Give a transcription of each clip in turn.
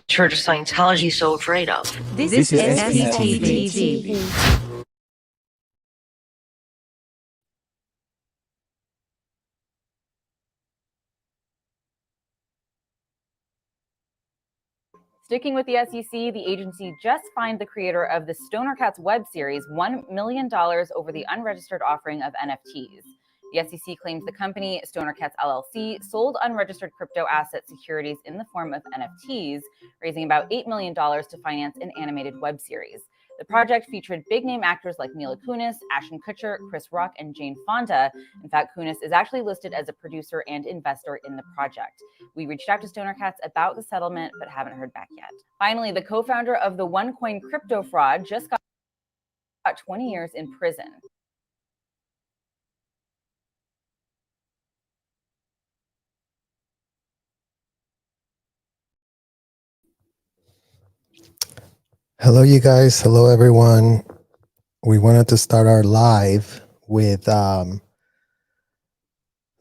Church of Scientology so afraid of? This is SPTV. Sticking with the SEC, the agency just fined the creator of the Stoner Cats web series $1 million over the unregistered offering of NFTs. The SEC claims the company, Stoner Cats LLC, sold unregistered crypto asset securities in the form of NFTs, raising about $8 million to finance an animated web series. The project featured big-name actors like Mila Kunis, Ashton Kutcher, Chris Rock, and Jane Fonda. In fact, Kunis is actually listed as a producer and investor in the project. We reached out to Stoner Cats about the settlement, but haven't heard back yet. Finally, the co-founder of the OneCoin crypto fraud just got 20 years in prison. Hello, you guys. Hello, everyone. We wanted to start our live with that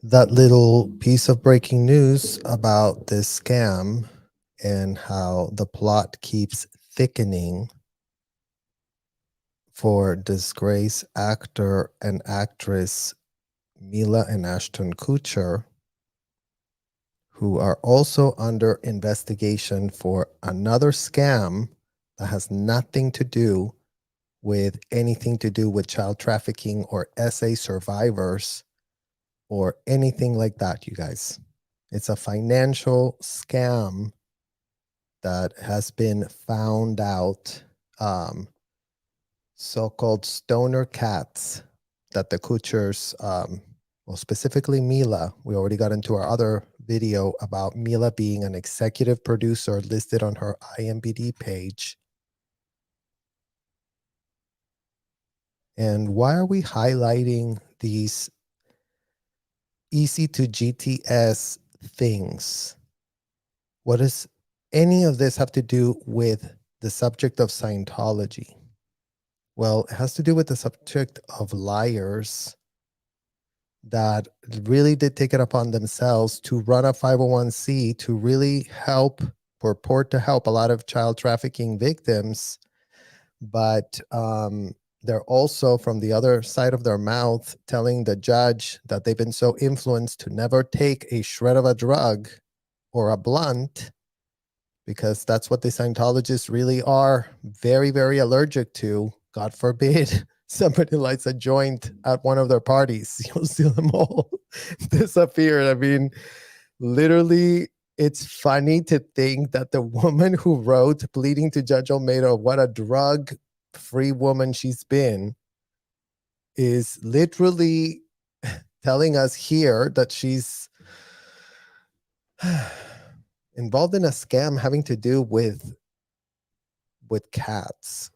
little piece of breaking news about this scam and how the plot keeps thickening for disgraced actor and actress Mila and Ashton Kutcher, who are also under investigation for another scam that has nothing to do with anything to do with child trafficking or SA survivors or anything like that, you guys. It's a financial scam that has been found out, so-called stoner cats that the Kutchers, well, specifically Mila, we already got into our other video about Mila being an executive producer listed on her IMDb page. And why are we highlighting these easy to GTS things? What does any of this have to do with the subject of Scientology? Well, it has to do with the subject of liars that really did take it upon themselves to run a 501c to really help, purport to help a lot of child trafficking victims. But they're also, from the other side of their mouth, telling the judge that they've been so influenced to never take a shred of a drug or a blunt, because that's what the Scientologists really are very, very allergic to. God forbid somebody lights a joint at one of their parties. You'll see them all disappear. I mean, literally, it's funny to think that the woman who wrote Pleading to Judge Olmedo, what a drug-free woman she's been, is literally telling us here that she's involved in a scam having to do with cats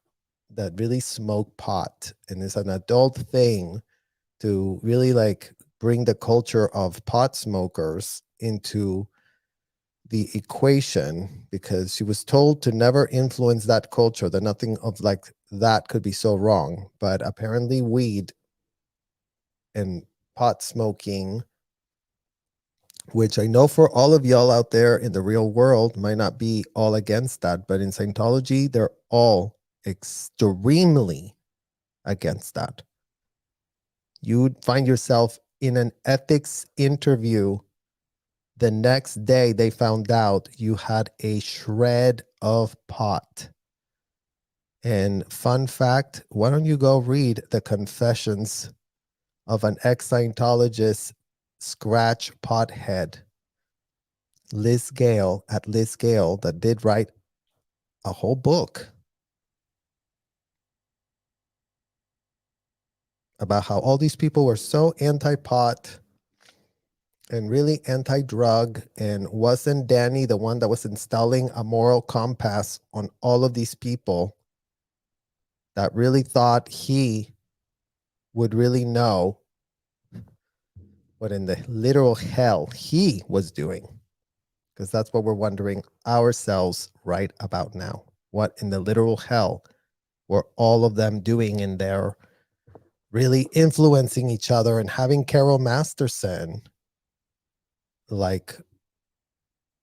that really smoke pot, and it's an adult thing to really like bring the culture of pot smokers into the equation, because she was told to never influence that culture, that nothing of like that could be so wrong. But apparently weed and pot smoking, which I know for all of y'all out there in the real world might not be all against that, but in Scientology, they're all extremely against that. You'd find yourself in an ethics interview the next day they found out you had a shred of pot. And fun fact, why don't you go read the confessions of an ex-Scientologist scratch pothead, Liz Gale, that did write a whole book about how all these people were so anti-pot and really anti-drug, and wasn't Danny the one that was installing a moral compass on all of these people that really thought he would really know what in the literal hell he was doing? Because that's what we're wondering ourselves right about now. What in the literal hell were all of them doing in there, really influencing each other and having Carol Masterson like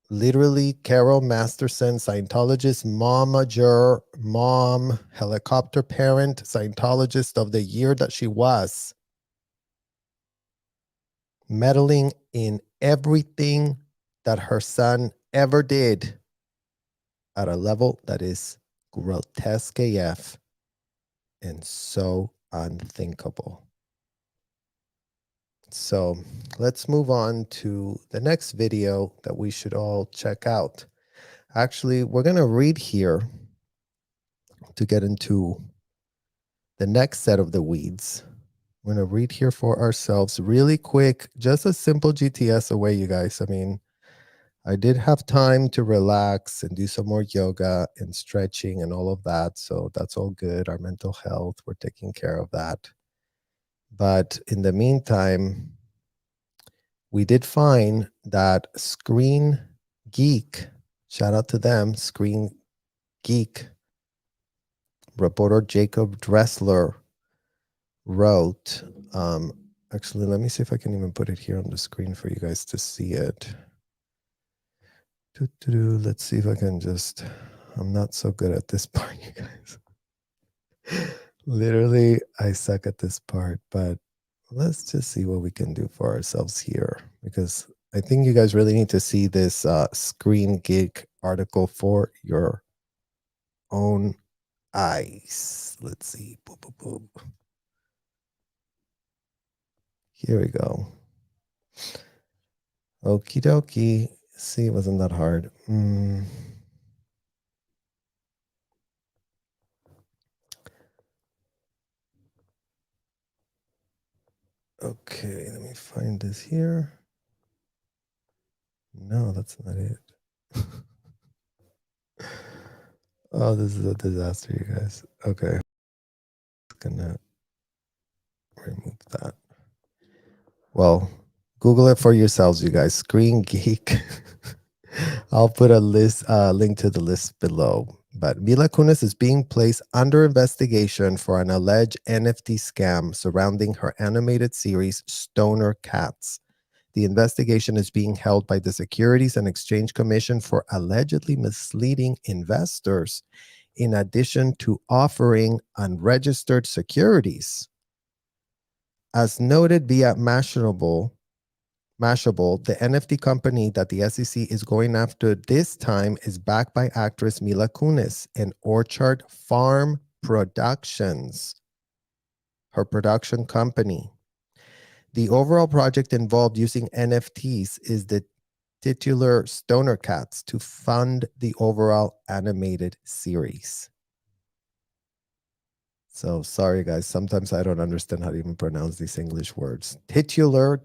literally Carol Masterson, Scientologist, mom, helicopter parent, Scientologist of the year that she was, meddling in everything that her son ever did at a level that is grotesque AF and so unthinkable. So let's move on to the next video that we should all check out. Actually, we're going to read here to get into the next set of the weeds. I'm going to read here for ourselves really quick, just a simple GTS away, you guys. I mean, I did have time to relax and do some more yoga and stretching and all of that. So that's all good. Our mental health, we're taking care of that. But in the meantime, we did find that Screen Geek, shout out to them, Screen Geek, reporter Jacob Dressler wrote, actually, let me see if I can even put it here on the screen for you guys to see it. Let's see if I can just, I'm not so good at this part, you guys. Literally, I suck at this part, but let's just see what we can do for ourselves here, because I think you guys really need to see this Screen Geek article for your own eyes. Let's see. Boom, boom, boom. Here we go. Okie dokie. See, it wasn't that hard. Okay, let me find this here. No, that's not it. Oh, this is a disaster, you guys. Okay. Just gonna remove that. Well, Google it for yourselves, you guys. Screen Geek. I'll put a link to the list below. But Mila Kunis is being placed under investigation for an alleged NFT scam surrounding her animated series Stoner Cats. The investigation is being held by the Securities and Exchange Commission for allegedly misleading investors, in addition to offering unregistered securities. As noted via Mashable, the NFT company that the SEC is going after this time is backed by actress Mila Kunis and Orchard Farm Productions, her production company. The overall project involved using NFTs is the titular Stoner Cats to fund the overall animated series. So sorry, guys. Sometimes I don't understand how to even pronounce these English words. Titular.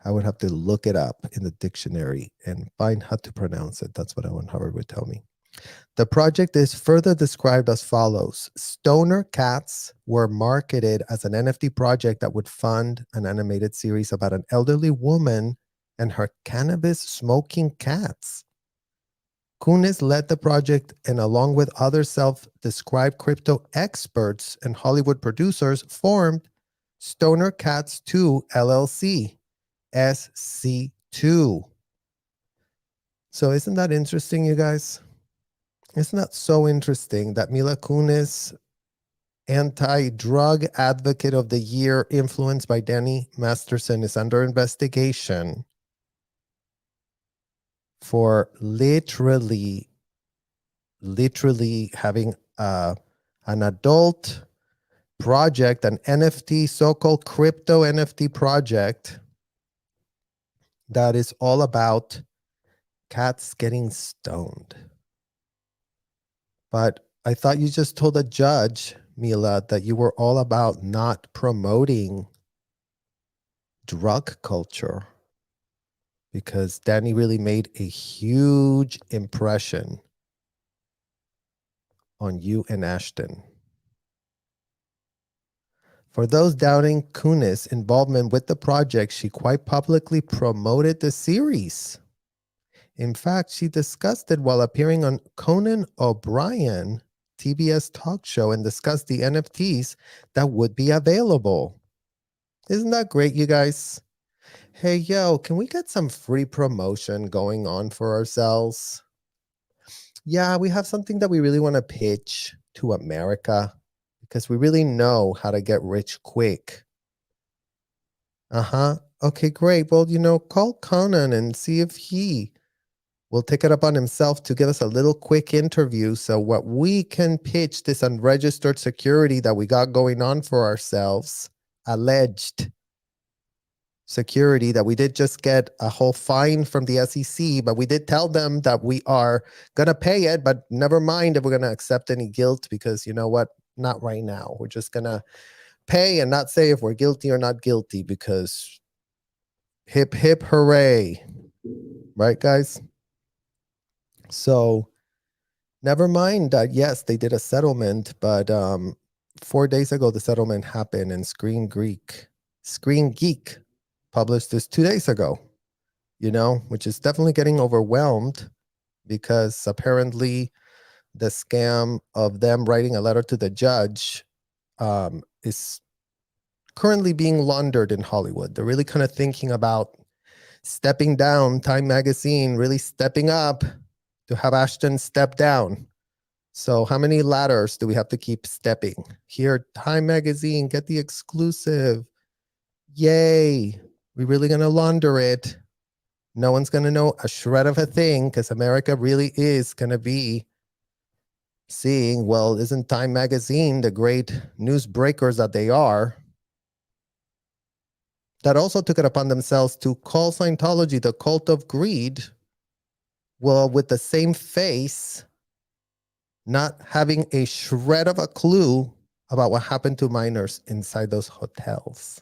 I would have to look it up in the dictionary and find how to pronounce it. That's what Owen Howard would tell me. The project is further described as follows. Stoner Cats were marketed as an NFT project that would fund an animated series about an elderly woman and her cannabis smoking cats. Kunis led the project and along with other self-described crypto experts and Hollywood producers formed Stoner Cats 2 LLC, SC2. So isn't that interesting, you guys? Isn't that so interesting that Mila Kunis, anti-drug advocate of the year, influenced by Danny Masterson, is under investigation for literally having an adult project, an NFT, so-called crypto NFT project that is all about cats getting stoned. But I thought you just told a judge, Mila, that you were all about not promoting drug culture, because Danny really made a huge impression on you and Ashton. For those doubting Kunis' involvement with the project, she quite publicly promoted the series. In fact, she discussed it while appearing on Conan O'Brien TBS talk show and discussed the NFTs that would be available. Isn't that great, you guys? Hey, yo, can we get some free promotion going on for ourselves? Yeah, we have something that we really want to pitch to America because we really know how to get rich quick. Uh-huh. Okay, great. Well, call Conan and see if he will take it upon himself to give us a little quick interview so what we can pitch this unregistered security that we got going on for ourselves, alleged security that we did just get a whole fine from the SEC, but we did tell them that we are going to pay it, but never mind if we're going to accept any guilt because you know what? Not right now. We're just going to pay and not say if we're guilty or not guilty because hip, hip, hooray. Right, guys? So never mind that, yes, they did a settlement, but 4 days ago, the settlement happened and Screen Geek published this 2 days ago, which is definitely getting overwhelmed because apparently the scam of them writing a letter to the judge is currently being laundered in Hollywood. They're really kind of thinking about stepping down, Time Magazine really stepping up to have Ashton step down. So how many ladders do we have to keep stepping? Here, Time Magazine, get the exclusive. Yay. We're really going to launder it. No one's going to know a shred of a thing because America really is going to be seeing, well, isn't Time Magazine the great news breakers that they are? That also took it upon themselves to call Scientology the cult of greed. Well, with the same face, not having a shred of a clue about what happened to minors inside those hotels.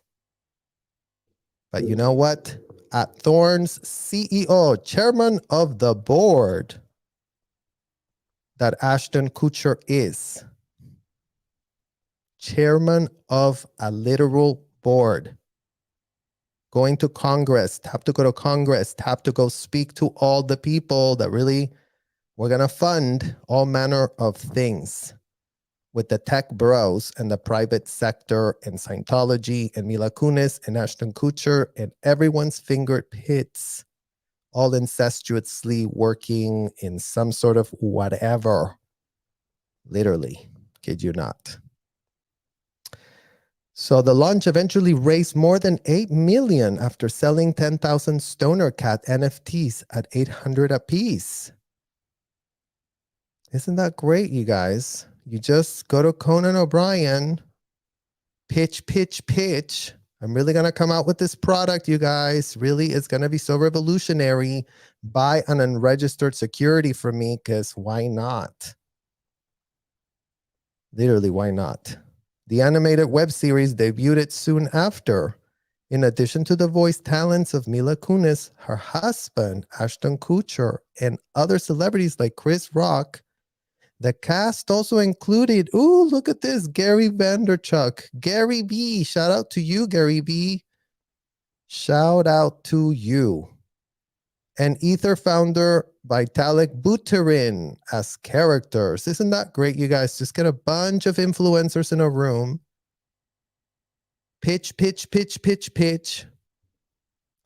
But you know what? At Thorne's CEO, chairman of the board, that Ashton Kutcher is. Chairman of a literal board. Going to Congress, have to go to Congress, have to go speak to all the people that really we're going to fund all manner of things with the tech bros and the private sector and Scientology and Mila Kunis and Ashton Kutcher and everyone's fingertips all incestuously working in some sort of whatever. Literally, kid you not. So the launch eventually raised more than $8 million after selling 10,000 Stoner Cat NFTs at $800 apiece. Isn't that great, you guys? You just go to Conan O'Brien, pitch, pitch, pitch. I'm really going to come out with this product, you guys. Really, it's going to be so revolutionary. Buy an unregistered security from me because why not? Literally, why not? The animated web series debuted soon after. In addition to the voice talents of Mila Kunis, her husband, Ashton Kutcher, and other celebrities like Chris Rock, the cast also included, ooh, look at this, Gary Vanderchuck, Gary B. Shout out to you, Gary B. Shout out to you. And Ether founder Vitalik Buterin as characters. Isn't that great, you guys? Just get a bunch of influencers in a room. Pitch, pitch, pitch, pitch, pitch.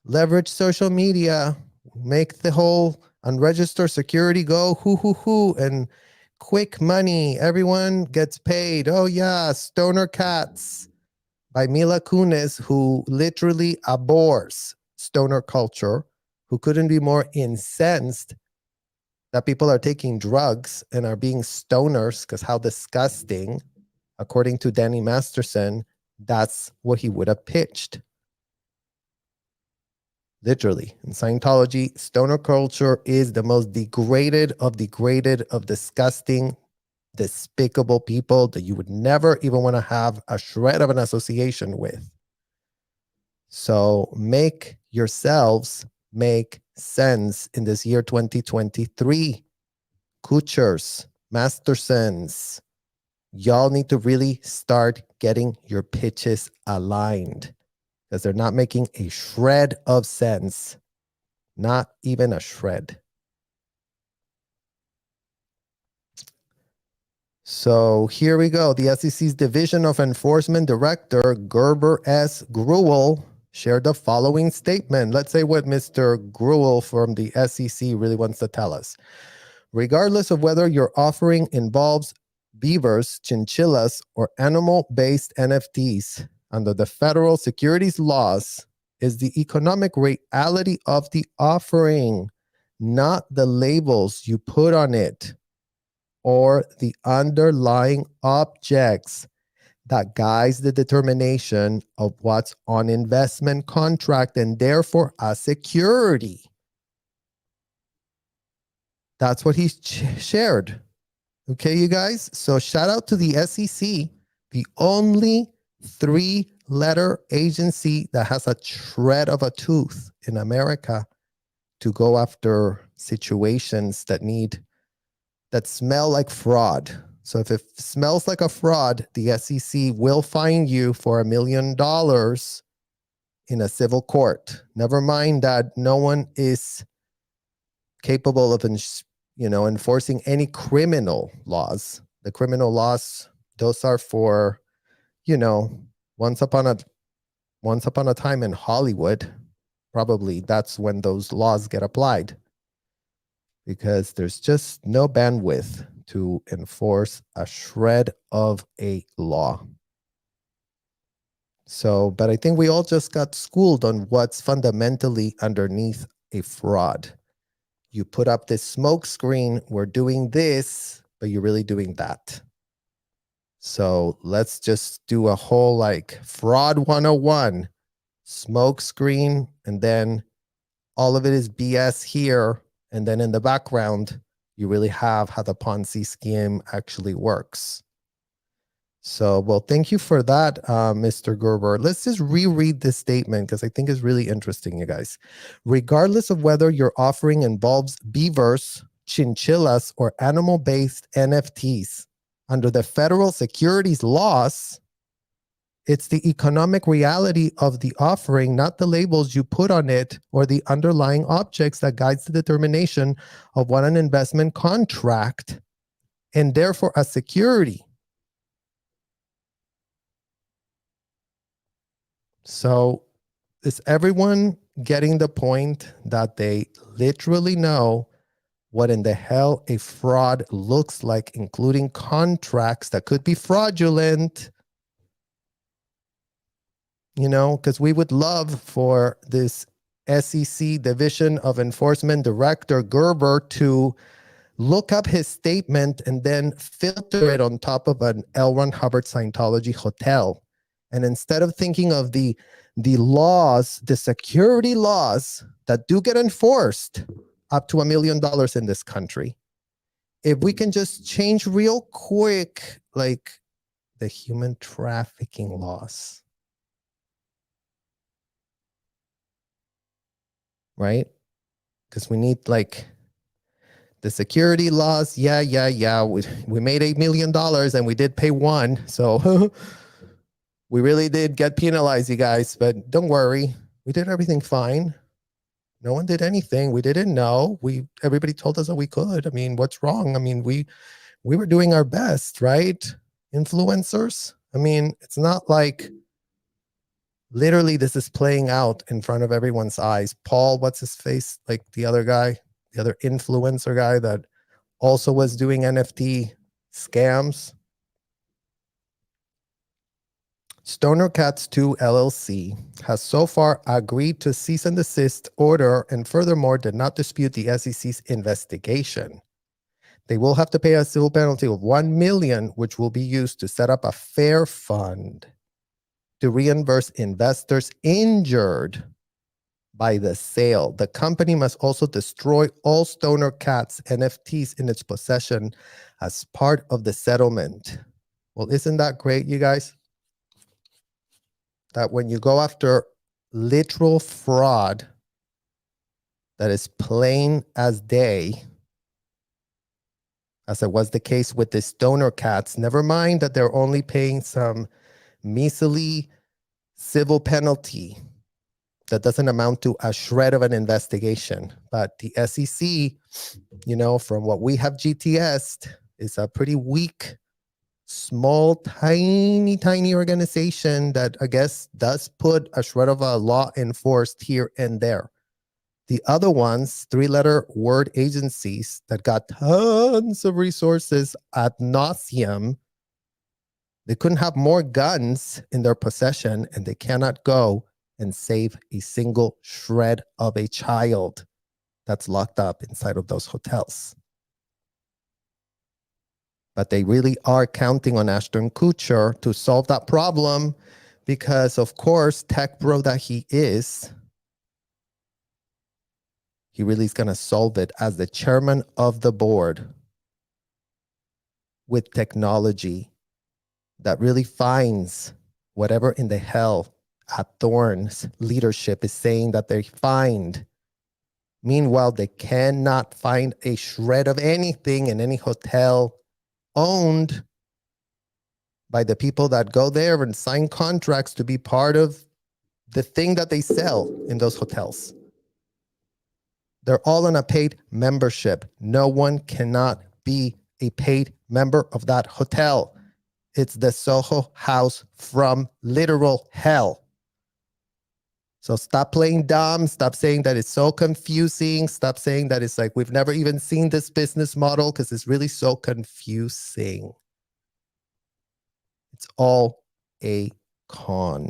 Leverage social media. Make the whole unregistered security go hoo, and quick money. Everyone gets paid. Oh, yeah. Stoner Cats by Mila Kunis, who literally abhors stoner culture, who couldn't be more incensed that people are taking drugs and are being stoners because how disgusting, according to Danny Masterson, that's what he would have pitched. Literally, in Scientology, stoner culture is the most degraded of disgusting, despicable people that you would never even want to have a shred of an association with. So make yourselves make sense in this year 2023. Kutchers, Mastersons, y'all need to really start getting your pitches aligned because they're not making a shred of sense. Not even a shred. So here we go. The SEC's Division of Enforcement Director, Gerber S. Gruel, shared the following statement. Let's say what Mr. Gruel from the SEC really wants to tell us. Regardless of whether your offering involves beavers, chinchillas, or animal-based NFTs, under the federal securities laws, is the economic reality of the offering, not the labels you put on it or the underlying objects that guides the determination of what's on investment contract and therefore a security. That's what he shared. Okay, you guys? So shout out to the SEC, the only 3-letter agency that has a shred of a tooth in America to go after situations that smell like fraud. So if it smells like a fraud, the SEC will fine you for $1 million in a civil court. Never mind that no one is capable of enforcing any criminal laws. The criminal laws, those are for, once upon a time in Hollywood, probably that's when those laws get applied, because there's just no bandwidth to enforce a shred of a law. So, but I think we all just got schooled on what's fundamentally underneath a fraud. You put up this smoke screen, we're doing this, but you're really doing that. So let's just do a whole fraud 101, smoke screen, and then all of it is BS here. And then in the background, you really have how the Ponzi scheme actually works. So, well, thank you for that, Mr. Gerber. Let's just reread this statement because I think it's really interesting, you guys. Regardless of whether your offering involves beavers, chinchillas, or animal-based NFTs, under the federal securities laws, it's the economic reality of the offering, not the labels you put on it or the underlying objects that guides the determination of what an investment contract and therefore a security. So is everyone getting the point that they literally know what in the hell a fraud looks like, including contracts that could be fraudulent? Because we would love for this SEC Division of Enforcement Director Gerber to look up his statement and then filter it on top of an L. Ron Hubbard Scientology hotel. And instead of thinking of the laws, the security laws that do get enforced up to $1 million in this country, if we can just change real quick, like the human trafficking laws, right? Because we need the security laws. Yeah. We made $8 million and we did pay $1. So we really did get penalized, you guys, but don't worry. We did everything fine. No one did anything. We didn't know. Everybody told us that we could. I mean, what's wrong? I mean, we were doing our best, right? Influencers. I mean, it's not like literally this is playing out in front of everyone's eyes. Paul, what's his face? Like the other guy, the other influencer guy that also was doing NFT scams. Stoner Cats 2 LLC has so far agreed to cease and desist order and furthermore did not dispute the SEC's investigation. They will have to pay a civil penalty of $1 million, which will be used to set up a fair fund to reimburse investors injured by the sale. The company must also destroy all Stoner Cats NFTs in its possession as part of the settlement. Well, isn't that great, you guys? That when you go after literal fraud that is plain as day, as it was the case with the Stoner Cats, never mind that they're only paying some measly civil penalty that doesn't amount to a shred of an investigation. But the SEC, from what we have GTS'd, is a pretty weak small, tiny organization that I guess does put a shred of a law enforced here and there. The other ones, 3-letter word agencies that got tons of resources ad nauseum, they couldn't have more guns in their possession, and they cannot go and save a single shred of a child that's locked up inside of those hotels. But they really are counting on Ashton Kutcher to solve that problem because, of course, tech bro that he is, he really is going to solve it as the chairman of the board with technology that really finds whatever in the hell at Thorne's leadership is saying that they find. Meanwhile, they cannot find a shred of anything in any hotel owned by the people that go there and sign contracts to be part of the thing that they sell in those hotels. They're all on a paid membership. No one cannot be a paid member of that hotel. It's the Soho House from literal hell. So stop playing dumb. Stop saying that it's so confusing. Stop saying that it's like we've never even seen this business model, because it's really so confusing. It's all a con.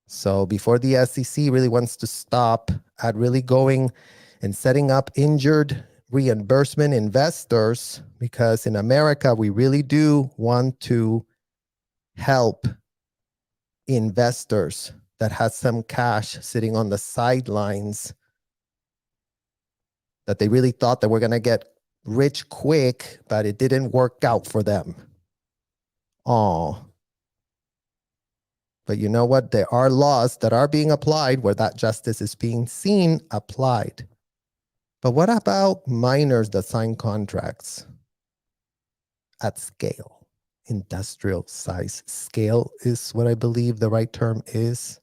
So before the SEC really wants to stop at really going and setting up injured reimbursement investors, because in America, we really do want to help investors that has some cash sitting on the sidelines that they really thought that we're going to get rich quick, but it didn't work out for them. Oh. But you know what? There are laws that are being applied where that justice is being seen applied. But what about minors that sign contracts at scale? Industrial size scale is what I believe the right term is.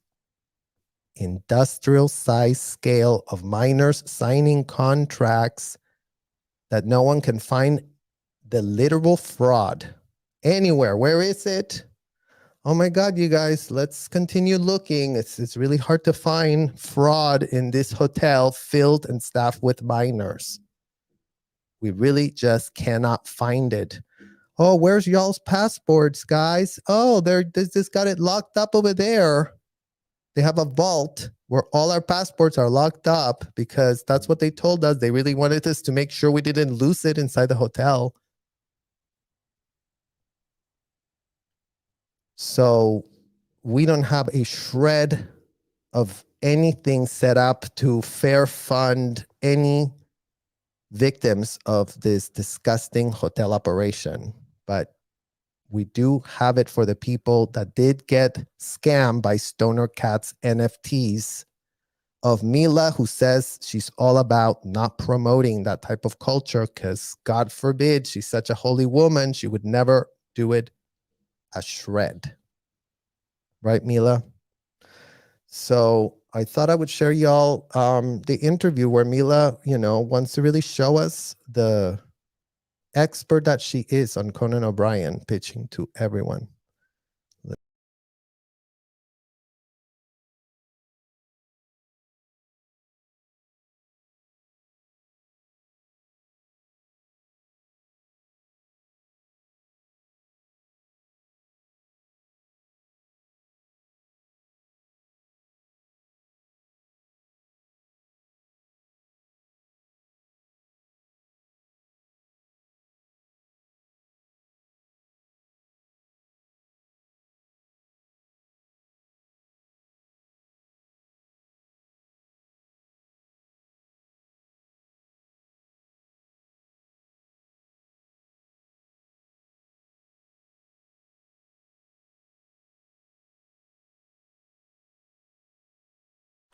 Industrial size scale of minors signing contracts that no one can find the literal fraud anywhere. Where is it? Oh my God, you guys, let's continue looking. It's really hard to find fraud in this hotel filled and staffed with minors. We really just cannot find it. Oh, where's y'all's passports, guys? Oh, they just got it locked up over there. They have a vault where all our passports are locked up because that's what they told us. They really wanted us to make sure we didn't lose it inside the hotel. So we don't have a shred of anything set up to fair fund any victims of this disgusting hotel operation. But we do have it for the people that did get scammed by Stoner Cat's NFTs of Mila, who says she's all about not promoting that type of culture because God forbid, she's such a holy woman, she would never do it a shred. Right, Mila? So I thought I would share y'all the interview where Mila, wants to really show us the expert that she is on Conan O'Brien, pitching to everyone.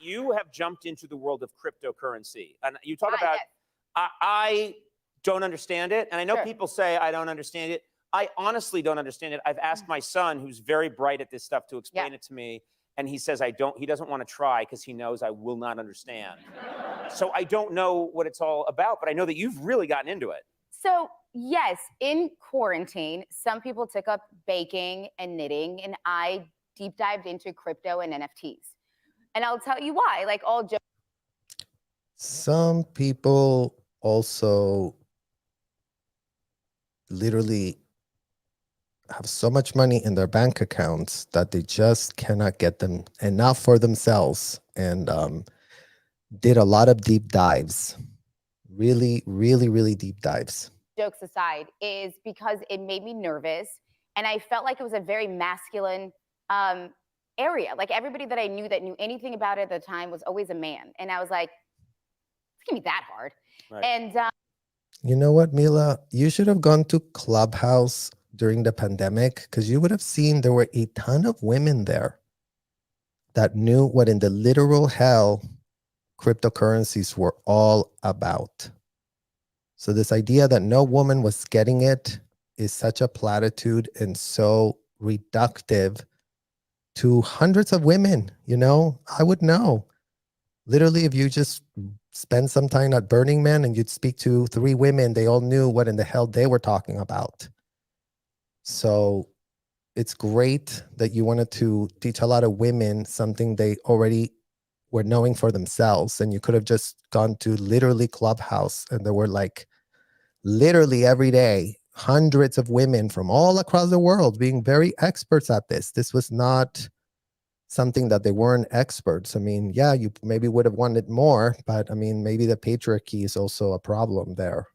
You have jumped into the world of cryptocurrency, and you talk about, yes. I don't understand it, and I know people say I don't understand it. I honestly don't understand it. I've asked my son, who's very bright at this stuff, to explain it to me, and he says he doesn't want to try because he knows I will not understand. So I don't know what it's all about, but I know that you've really gotten into it. So, yes, in quarantine, some people took up baking and knitting, and I deep dived into crypto and NFTs. And I'll tell you why. Like, all jokes. Some people also literally have so much money in their bank accounts that they just cannot get them enough for themselves, and did a lot of deep dives. Really, really, really deep dives. Jokes aside, is because it made me nervous, and I felt like it was a very masculine area. Like, everybody that I knew that knew anything about it at the time was always a man, and I was like, it's gonna be that hard. Right. And You know what, Mila? You should have gone to Clubhouse during the pandemic, because you would have seen there were a ton of women there that knew what in the literal hell cryptocurrencies were all about. So this idea that no woman was getting it is such a platitude and so reductive to hundreds of women. You know, I would know. Literally, if you just spend some time at Burning Man and you'd speak to 3 women, they all knew what in the hell they were talking about. So it's great that you wanted to teach a lot of women something they already were knowing for themselves. And you could have just gone to literally Clubhouse, and there were like literally every day hundreds of women from all across the world being very experts at this. This was not something that they weren't experts. I mean, yeah, you maybe would have wanted more, but I mean, maybe the patriarchy is also a problem there.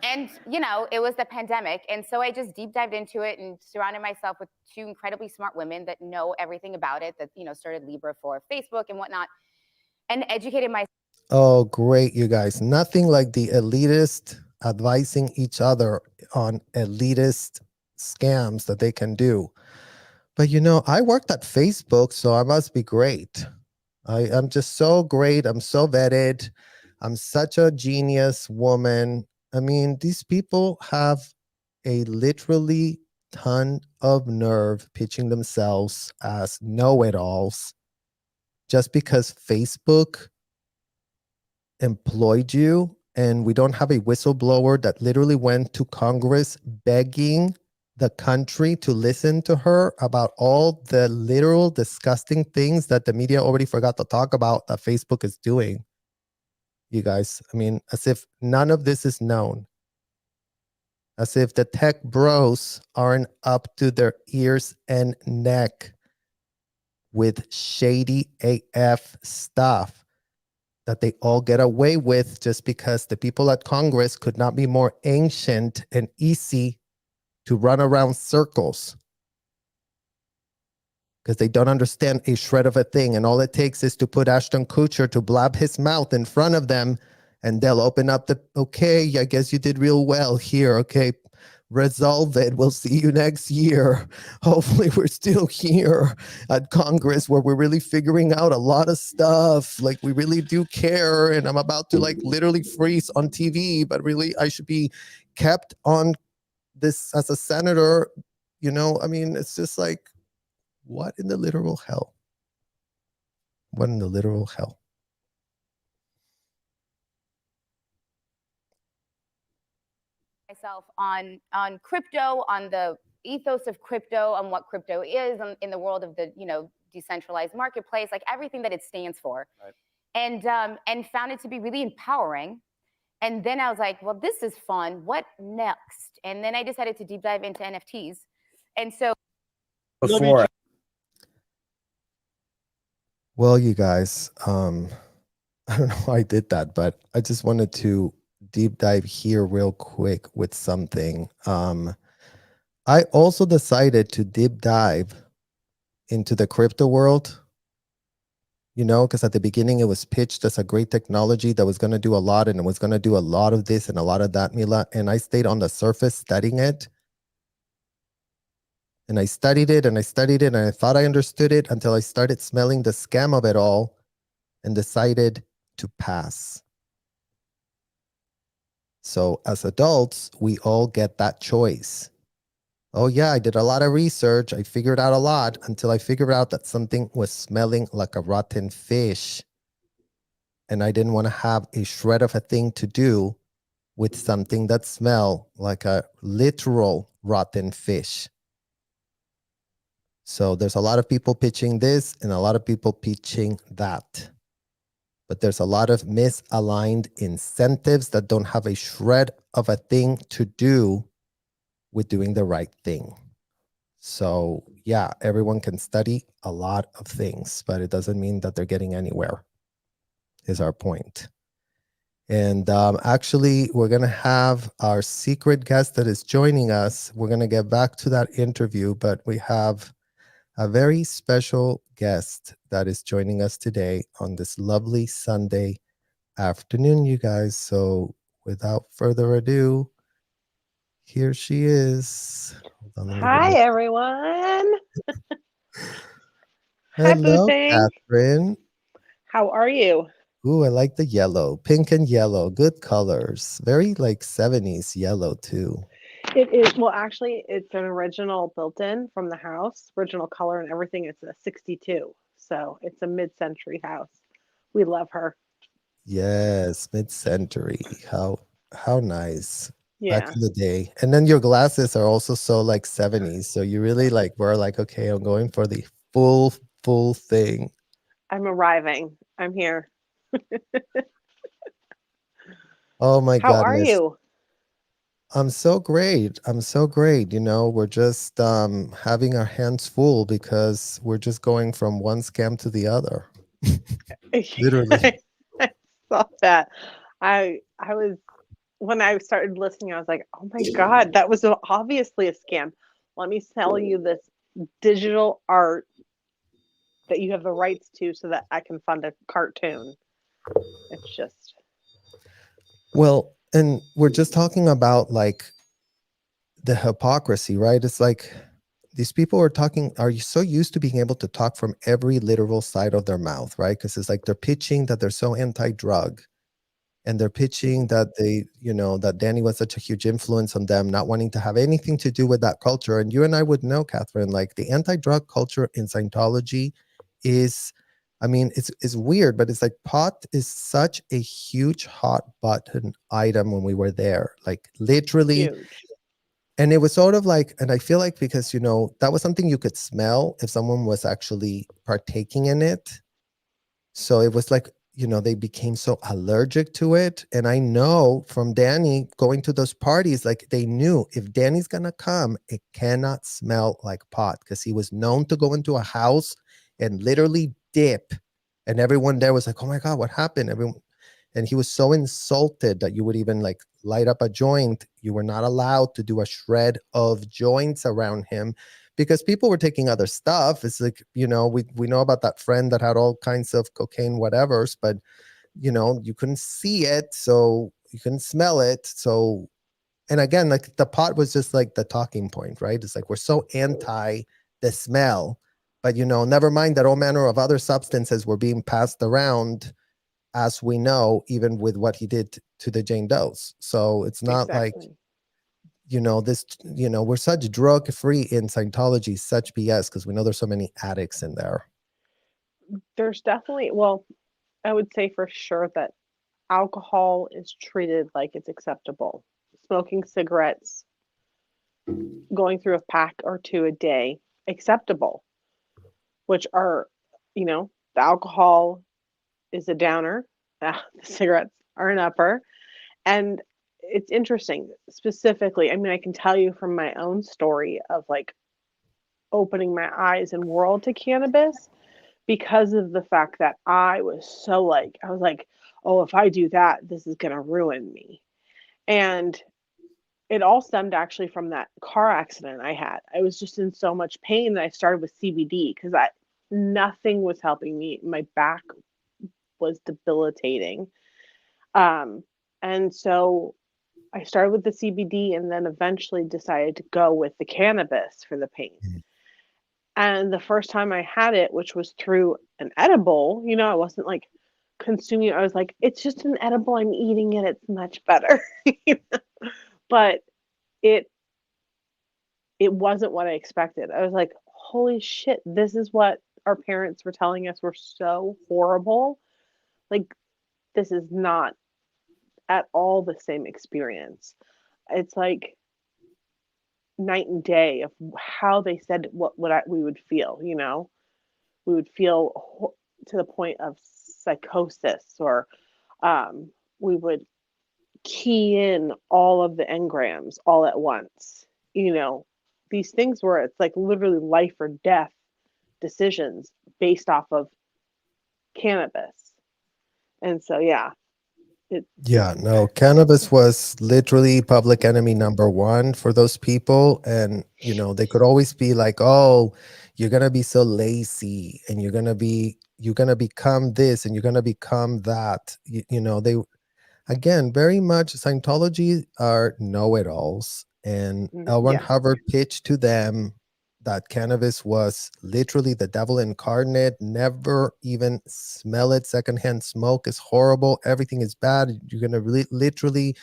and you know, it was the pandemic, and so I just deep dived into it and surrounded myself with 2 incredibly smart women that know everything about it, that, you know, started Libra for Facebook and whatnot, and educated myself. Oh, great, you guys. Nothing like the elitist advising each other on elitist scams that they can do. But you know, I worked at Facebook, so I must be great. I'm just so great. I'm so vetted. I'm such a genius woman. I mean, these people have a literally ton of nerve pitching themselves as know-it-alls just because Facebook employed you, and we don't have a whistleblower that literally went to Congress begging the country to listen to her about all the literal disgusting things that the media already forgot to talk about that Facebook is doing. You guys, I mean, as if none of this is known. As if the tech bros aren't up to their ears and neck with shady AF stuff that they all get away with just because the people at Congress could not be more ancient and easy to run around circles, because they don't understand a shred of a thing. And all it takes is to put Ashton Kutcher to blab his mouth in front of them, and they'll open up the, okay, I guess you did real well here. Okay, resolve it. We'll see you next year. Hopefully we're still here at Congress where we're really figuring out a lot of stuff. Like, we really do care. And I'm about to like literally freeze on TV, but really I should be kept on this as a senator. You know, I mean, it's just like, what in the literal hell? What in the literal hell? Myself on crypto, on the ethos of crypto, on what crypto is, in the world of the, you know, decentralized marketplace, like everything that it stands for. Right. And found it to be really empowering. And then I was like, well, this is fun. What next? And then I decided to deep dive into NFTs. And so Before. Well, you guys, I don't know why I did that, but I just wanted to deep dive here real quick with something. I also decided to deep dive into the crypto world, you know, because at the beginning it was pitched as a great technology that was going to do a lot, and it was going to do a lot of this and a lot of that, Mila. And I stayed on the surface studying it. And I studied it and I studied it and I thought I understood it until I started smelling the scam of it all and decided to pass. So as adults, we all get that choice. Oh yeah, I did a lot of research. I figured out a lot until I figured out that something was smelling like a rotten fish. and I didn't want to have a shred of a thing to do with something that smelled like a literal rotten fish. So there's a lot of people pitching this and a lot of people pitching that. But there's a lot of misaligned incentives that don't have a shred of a thing to do with doing the right thing. So yeah, everyone can study a lot of things, but it doesn't mean that they're getting anywhere, is our point. And actually, we're going to have our secret guest that is joining us. We're going to get back to that interview, but we have a very special guest that is joining us today on this lovely Sunday afternoon, you guys. So without further ado, here she is. Hold on, let me Hi, bring everyone. Hi, Boo Hello, Thing. Catherine. How are you? Ooh, I like the yellow, pink and yellow, good colors. Very like 70s yellow too. It is, well, actually, it's an original built-in from the house, original color and everything. It's a 62. So it's a mid-century house. We love her. Yes, mid-century. How nice. Back Yeah, in the day. And then your glasses are also so like 70s. So you really like were like, okay, I'm going for the full thing. I'm arriving. I'm here. Oh my How are goodness. you? I'm so great. I'm so great. You know, we're just having our hands full because we're just going from one scam to the other. Literally. I saw that. I was when I started listening, I was like, oh my God, that was obviously a scam. Let me sell you this digital art that you have the rights to so that I can fund a cartoon. It's just Well, and we're just talking about like the hypocrisy, right? It's like these people are you so used to being able to talk from every literal side of their mouth, right? Because it's like they're pitching that they're so anti-drug, and they're pitching that that Danny was such a huge influence on them, not wanting to have anything to do with that culture. And you and I would know, Catherine, like the anti-drug culture in Scientology is, I mean, it's weird, but it's like pot is such a huge hot button item when we were there, like literally. huge. And it was sort of like, and I feel like because, that was something you could smell if someone was actually partaking in it. So it was like, they became so allergic to it. And I know from Danny going to those parties, like they knew if Danny's going to come, it cannot smell like pot because he was known to go into a house and literally dip. And everyone there was like, oh my God, what happened? Everyone, and he was so insulted that you would even like light up a joint. You were not allowed to do a shred of joints around him because people were taking other stuff. It's like, we know about that friend that had all kinds of cocaine whatevers, but you couldn't see it, so you couldn't smell it. So, and again, like the pot was just like the talking point, right? It's like we're so anti the smell, but never mind that all manner of other substances were being passed around, as we know, even with what he did to the Jane Does. So it's not like, Exactly. we're such drug free in Scientology, such BS, because we know there's so many addicts in there. There's definitely, well, I would say for sure that alcohol is treated like it's acceptable. Smoking cigarettes, going through a pack or two a day, acceptable, which are, the alcohol is a downer, the cigarettes are an upper. And it's interesting, specifically. I mean, I can tell you from my own story of like opening my eyes and world to cannabis because of the fact that I was like, oh, if I do that, this is going to ruin me. And it all stemmed actually from that car accident I had. I was just in so much pain that I started with CBD because nothing was helping me. My back was debilitating. And so I started with the CBD and then eventually decided to go with the cannabis for the pain. Mhm. And the first time I had it, which was through an edible, I wasn't like consuming it. I was like, it's just an edible. I'm eating it. It's much better. But it it wasn't what I expected. I was like, holy shit, this is what our parents were telling us were so horrible. Like this is not at all the same experience. It's like night and day of how they said we would feel, you know? We would feel to the point of psychosis, or we would key in all of the engrams all at once. You know, these things where it's like literally life or death decisions based off of cannabis. And so, yeah. Yeah, no, cannabis was literally public enemy number one for those people. And, you know, they could always be like, oh, you're going to be so lazy and you're going to become this and you're going to become that. You know, they, again, very much Scientology are know-it-alls. And L. Ron Yeah. Hubbard pitched to them that cannabis was literally the devil incarnate. Never even smell it. Secondhand smoke is horrible. Everything is bad. You're going to literally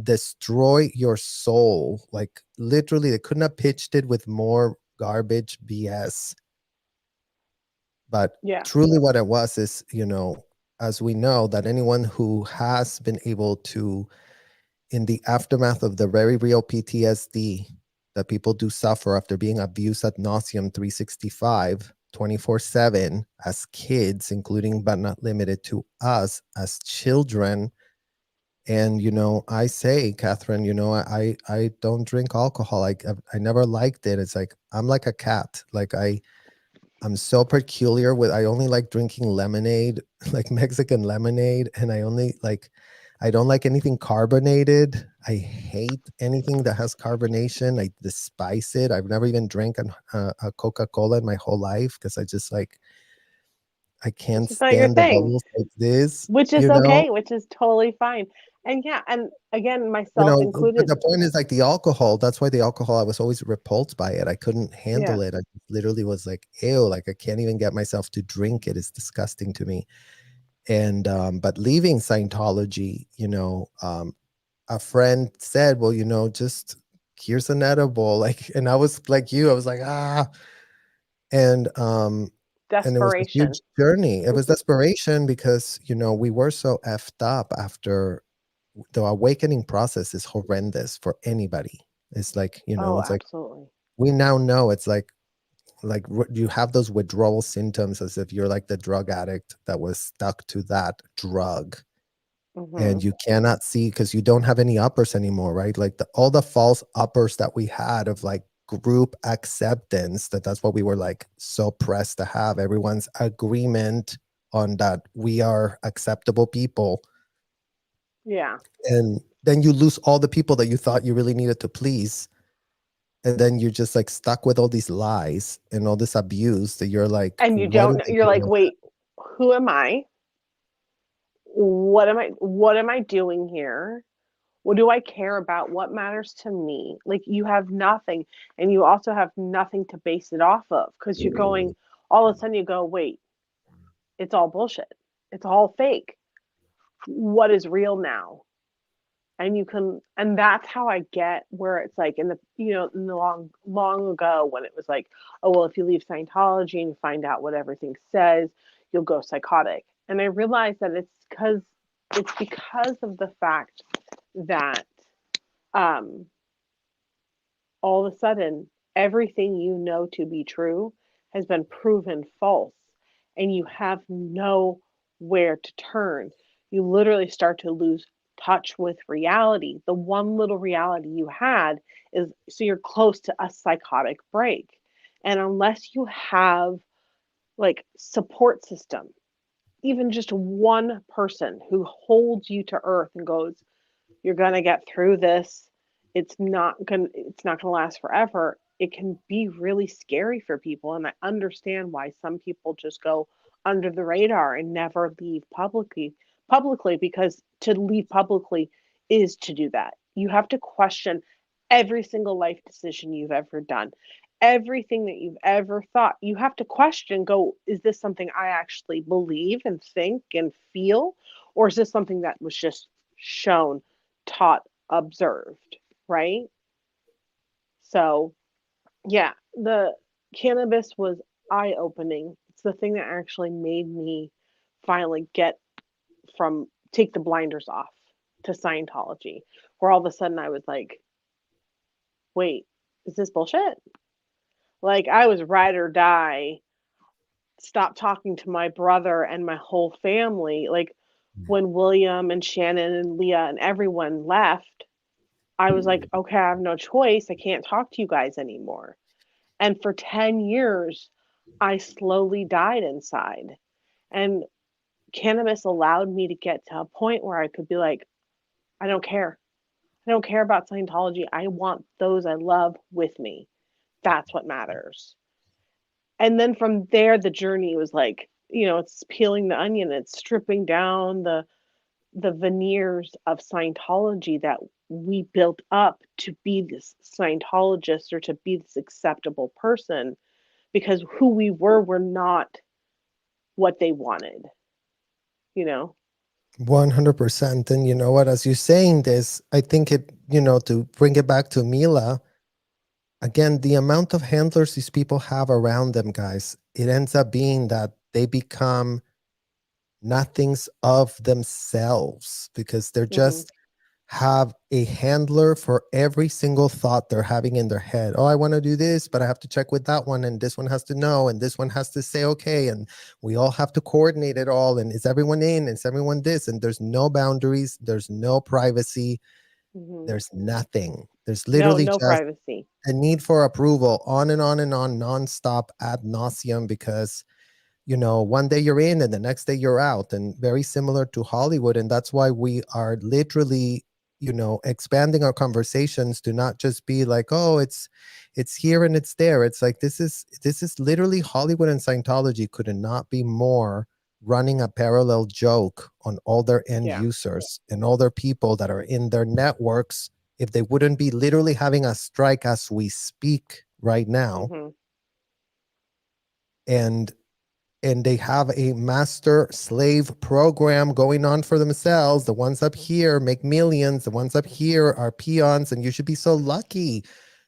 destroy your soul. Like, literally, they couldn't have pitched it with more garbage BS. But Yeah. truly what it was is, you know, as we know, that anyone who has been able to, in the aftermath of the very real PTSD that people do suffer after being abused ad nauseum 365, 24/7 as kids, including but not limited to us as children. And, you know, I say, Catherine, you know, I don't drink alcohol. I never liked it. It's like, I'm like a cat. Like I'm so peculiar with, I only like drinking lemonade, like Mexican lemonade. And I don't like anything carbonated. I hate anything that has carbonation. I despise it. I've never even drank a Coca-Cola in my whole life because I just like, I can't It's not your stand the thing, bubbles like this, which is you know? okay, which is totally fine. And yeah, and again, You myself know, but included. the point is like the alcohol. That's why the alcohol, I was always repulsed by it. I couldn't handle Yeah. it. I literally was like, ew, like I can't even get myself to drink it. It's disgusting to me. And but leaving Scientology, you know, a friend said, well, you know, just here's an edible. Like, and I was like you, I was like, and it was a Desperation. huge journey. It was desperation because, you know, we were so effed up after the awakening process is horrendous for anybody. It's like, you know, Oh, it's like absolutely. we now know it's like you have those withdrawal symptoms as if you're like the drug addict that was stuck to that drug, Hmm. and you cannot see because you don't have any uppers anymore, right? Like all the false uppers that we had of like group acceptance, that's what we were like so pressed to have, everyone's agreement on that we are acceptable people. Yeah. And then you lose all the people that you thought you really needed to please, and then you're just like stuck with all these lies and all this abuse that you're like, And you what don't am know, I you're like, doing? wait, who am I? What am I doing here? What do I care about? What matters to me? Like, you have nothing, and you also have nothing to base it off of, because you're going, all of a sudden you go, wait, it's all bullshit. It's all fake. What is real now? And that's how I get where it's like in the long ago, when it was like, oh, well, if you leave Scientology and you find out what everything says, you'll go psychotic. And I realized that it's because of the fact that um all of a sudden everything you know to be true has been proven false, and you have nowhere to turn. You literally start to lose touch with reality. The one little reality you had is, so you're close to a psychotic break. And unless you have like support system, even just one person who holds you to earth and goes, you're going to get through this, it's not going to last forever, it can be really scary for people. And I understand why some people just go under the radar and never leave publicly, because to leave publicly is to do that. You have to question every single life decision you've ever done, everything that you've ever thought. You have to question, go, is this something I actually believe and think and feel, or is this something that was just shown, taught, observed, right? So, yeah, the cannabis was eye-opening. It's the thing that actually made me finally get from take the blinders off to Scientology, where all of a sudden I was like, wait, is this bullshit? Like, I was ride or die, stop talking to my brother and my whole family. Like, when William and Shannon and Leah and everyone left, I was like, okay, I have no choice. I can't talk to you guys anymore. And for 10 years, I slowly died inside. And cannabis allowed me to get to a point where I could be like, I don't care. I don't care about Scientology. I want those I love with me. That's what matters. And then from there, the journey was like, it's peeling the onion. It's stripping down the veneers of Scientology that we built up to be this Scientologist or to be this acceptable person, because who we were not what they wanted, 100%. And you know what, as you're saying this, I think it, to bring it back to Mila, again, the amount of handlers these people have around them, guys, it ends up being that they become nothings of themselves, because they're just have a handler for every single thought they're having in their head. Oh, I want to do this, but I have to check with that one, and this one has to know, and this one has to say okay, and we all have to coordinate it all, and is everyone in, is everyone this, and there's no boundaries, there's no privacy, there's nothing. There's literally no just privacy. a need for approval, on and on and on, nonstop, ad nauseum, because one day you're in and the next day you're out, and very similar to Hollywood. And that's why we are literally, expanding our conversations to not just be like, oh, it's here and it's there. It's like, this is literally Hollywood, and Scientology could not be more running a parallel joke on all their end users and all their people that are in their networks, if they wouldn't be literally having a strike as we speak right now. And they have a master slave program going on for themselves. The ones up here make millions. The ones up here are peons. And you should be so lucky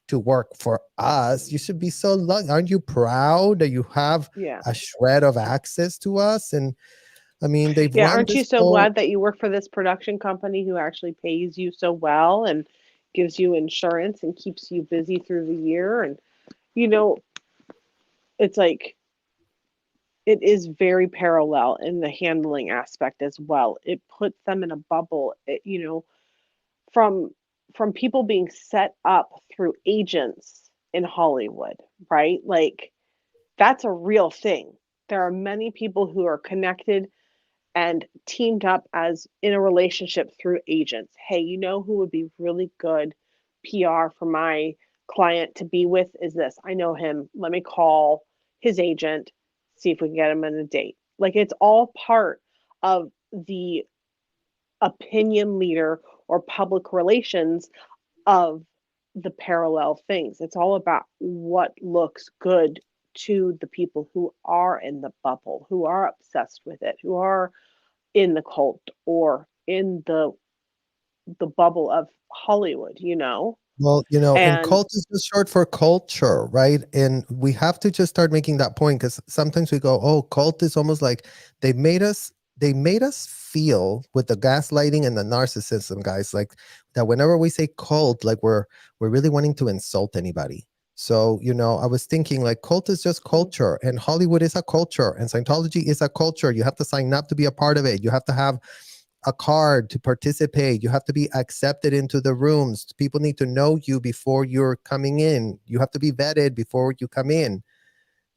to work for us. You should be so lucky. Aren't you proud that you have a shred of access to us? And I mean, they've run aren't you this so glad that you work for this production company who actually pays you so well and gives you insurance and keeps you busy through the year? And, it's like, it is very parallel in the handling aspect as well. It puts them in a bubble, from people being set up through agents in Hollywood, right? Like, that's a real thing. There are many people who are connected and teamed up as in a relationship through agents. Hey, who would be really good PR for my client to be with is this. I know him. Let me call his agent, see if we can get him on a date. Like, it's all part of the opinion leader or public relations of the parallel things. It's all about what looks good to the people who are in the bubble, who are obsessed with it, who are in the cult or in the bubble of Hollywood, Well, and And cult is just short for culture, right? And we have to just start making that point, because sometimes we go, oh, cult is almost like they made us feel with the gaslighting and the narcissism, guys, like that whenever we say cult, like we're really wanting to insult anybody. So, I was thinking like cult is just culture, and Hollywood is a culture, and Scientology is a culture. You have to sign up to be a part of it. You have to have a card to participate. You have to be accepted into the rooms. People need to know you before you're coming in. You have to be vetted before you come in,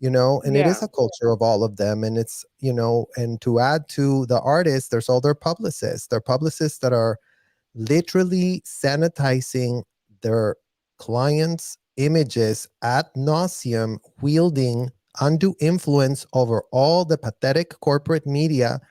and it is a culture of all of them. And it's, and to add to the artists, there's all their publicists. They're publicists that are literally sanitizing their clients' images ad nauseum, wielding undue influence over all the pathetic corporate media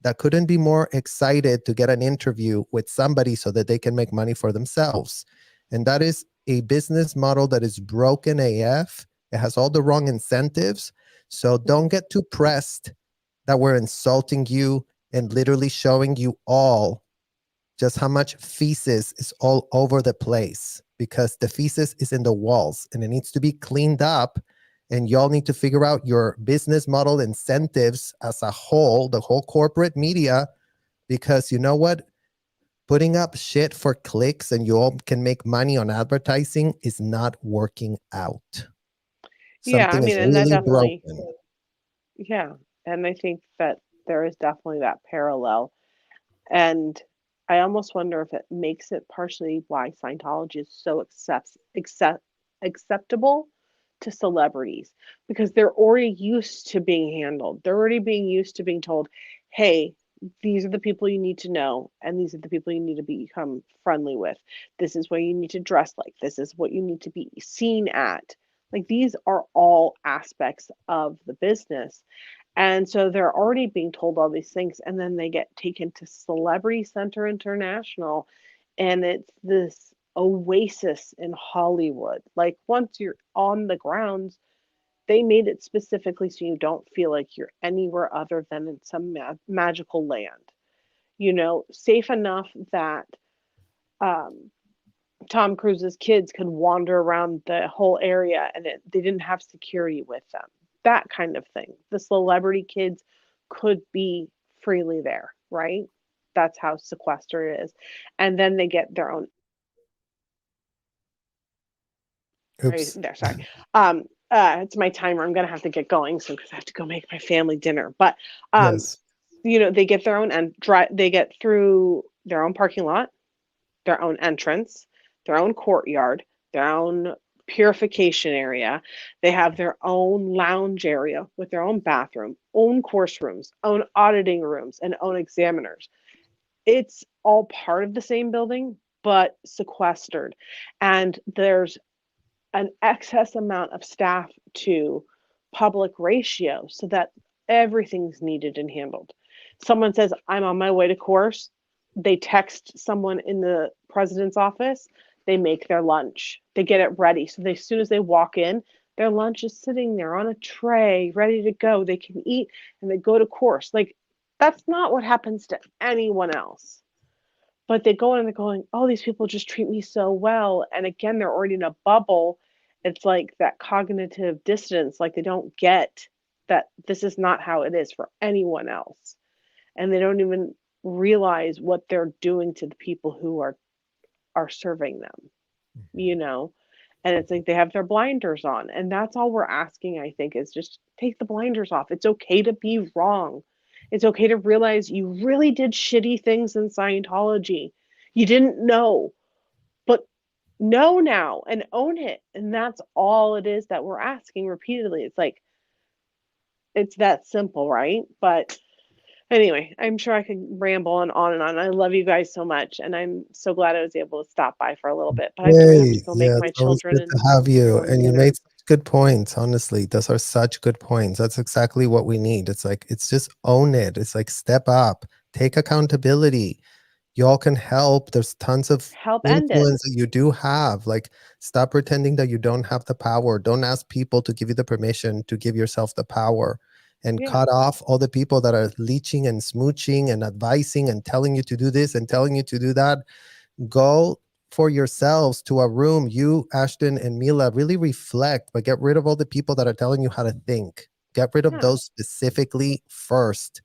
that couldn't be more excited to get an interview with somebody so that they can make money for themselves. And that is a business model that is broken AF. It has all the wrong incentives. So don't get too pressed that we're insulting you and literally showing you all just how much feces is all over the place, because the feces is in the walls and it needs to be cleaned up. And y'all need to figure out your business model incentives as a whole, the whole corporate media, because you know what? Putting up shit for clicks and you all can make money on advertising is not working out. Yeah, I Something mean, is and that really definitely, broken. yeah. And I think that there is definitely that parallel. And I almost wonder if it makes it partially why Scientology is so acceptable to celebrities, because they're already used to being handled. They're already being used to being told, hey, these are the people you need to know, and these are the people you need to become friendly with. This is what you need to dress like. This is what you need to be seen at. Like, these are all aspects of the business. And so they're already being told all these things, and then they get taken to Celebrity Center International, and it's this oasis in Hollywood. Like, once you're on the grounds, they made it specifically so you don't feel like you're anywhere other than in some magical land. Safe enough that um, Tom Cruise's kids could wander around the whole area, and they didn't have security with them. That kind of thing. The celebrity kids could be freely there, right? That's how sequestered it is. And then they get their own. Oops. There, sorry. It's my timer. I'm gonna have to get going soon because I have to go make my family dinner. But Yes. they get their own and they get through their own parking lot, their own entrance, their own courtyard, their own purification area. They have their own lounge area with their own bathroom, own course rooms, own auditing rooms, and own examiners. It's all part of the same building, but sequestered. And there's an excess amount of staff to public ratio so that everything's needed and handled. Someone says, I'm on my way to course. They text someone in the president's office. They make their lunch. They get it ready. So as soon as they walk in, their lunch is sitting there on a tray, ready to go. They can eat and they go to course. Like, that's not what happens to anyone else. But they go in and they're going, oh, these people just treat me so well. And again, they're already in a bubble. It's like that cognitive dissonance. Like, they don't get that this is not how it is for anyone else. And they don't even realize what they're doing to the people who are serving them, and it's like they have their blinders on. And that's all we're asking, I think, is just take the blinders off. It's okay to be wrong. It's okay to realize you really did shitty things in Scientology. You didn't know, but know now and own it. And that's all it is that we're asking repeatedly. It's like, it's that simple, right? But anyway, I'm sure I could ramble on and on. I love you guys so much, and I'm so glad I was able to stop by for a little bit. But I do have to go make Yeah, my it's always children good to and have you. everyone And you dinner. made such good points, honestly. Those are such good points. That's exactly what we need. It's like, it's just own it. It's like, step up, take accountability. You all can help. There's tons of Help end it. influence that you do have. Like, stop pretending that you don't have the power. Don't ask people to give you the permission to give yourself the power, and Yeah. cut off all the people that are leeching and smooching and advising and telling you to do this and telling you to do that. Go for yourselves to a room. You, Ashton and Mila, really reflect, but get rid of all the people that are telling you how to think. Get rid of Yeah. those specifically first,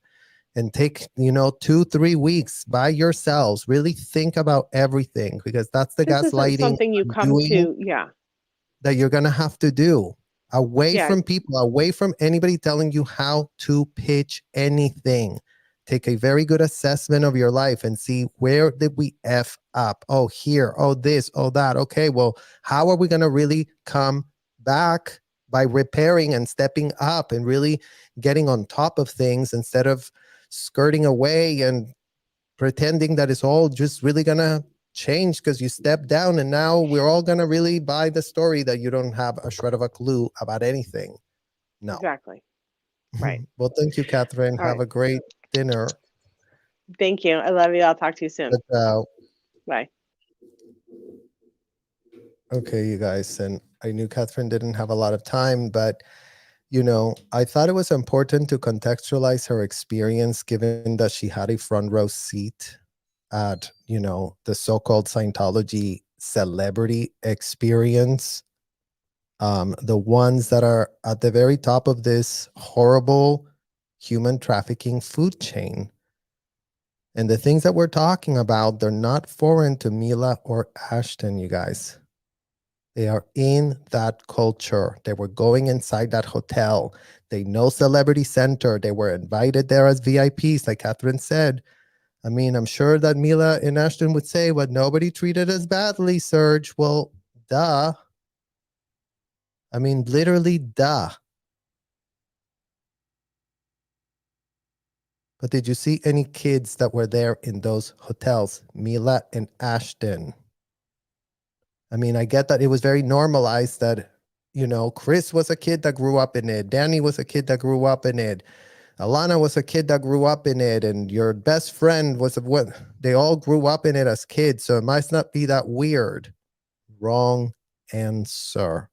and take 2-3 weeks by yourselves. Really think about everything, because that's the This isn't gaslighting something you I'm come doing to. Yeah. that you're gonna have to do. Away Yeah. from people, away from anybody telling you how to pitch anything. Take a very good assessment of your life and see, where did we F up? Oh, here. Oh, this. Oh, that. Okay, well, how are we going to really come back? By repairing and stepping up and really getting on top of things, instead of skirting away and pretending that it's all just really going to change because you stepped down, and now we're all going to really buy the story that you don't have a shred of a clue about anything. No. Exactly. Right. Well, thank you, Catherine. All Have right. a great dinner. Thank you. I love you. I'll talk to you soon. Bye. Okay, you guys. And I knew Catherine didn't have a lot of time, but I thought it was important to contextualize her experience, given that she had a front row seat at the so-called Scientology celebrity experience, the ones that are at the very top of this horrible human trafficking food chain. And the things that we're talking about, they're not foreign to Mila or Ashton, you guys. They are in that culture. They were going inside that hotel. They know Celebrity Center. They were invited there as VIPs, like Catherine said. I mean, I'm sure that Mila and Ashton would say, well, nobody treated us badly, Serge. Well, duh. I mean, literally, duh. But did you see any kids that were there in those hotels? Mila and Ashton. I mean, I get that it was very normalized that, you know, Chris was a kid that grew up in it. Danny was a kid that grew up in it. Alana was a kid that grew up in it. And your best friend was what they all grew up in it as kids. So it might not be that weird. Wrong answer.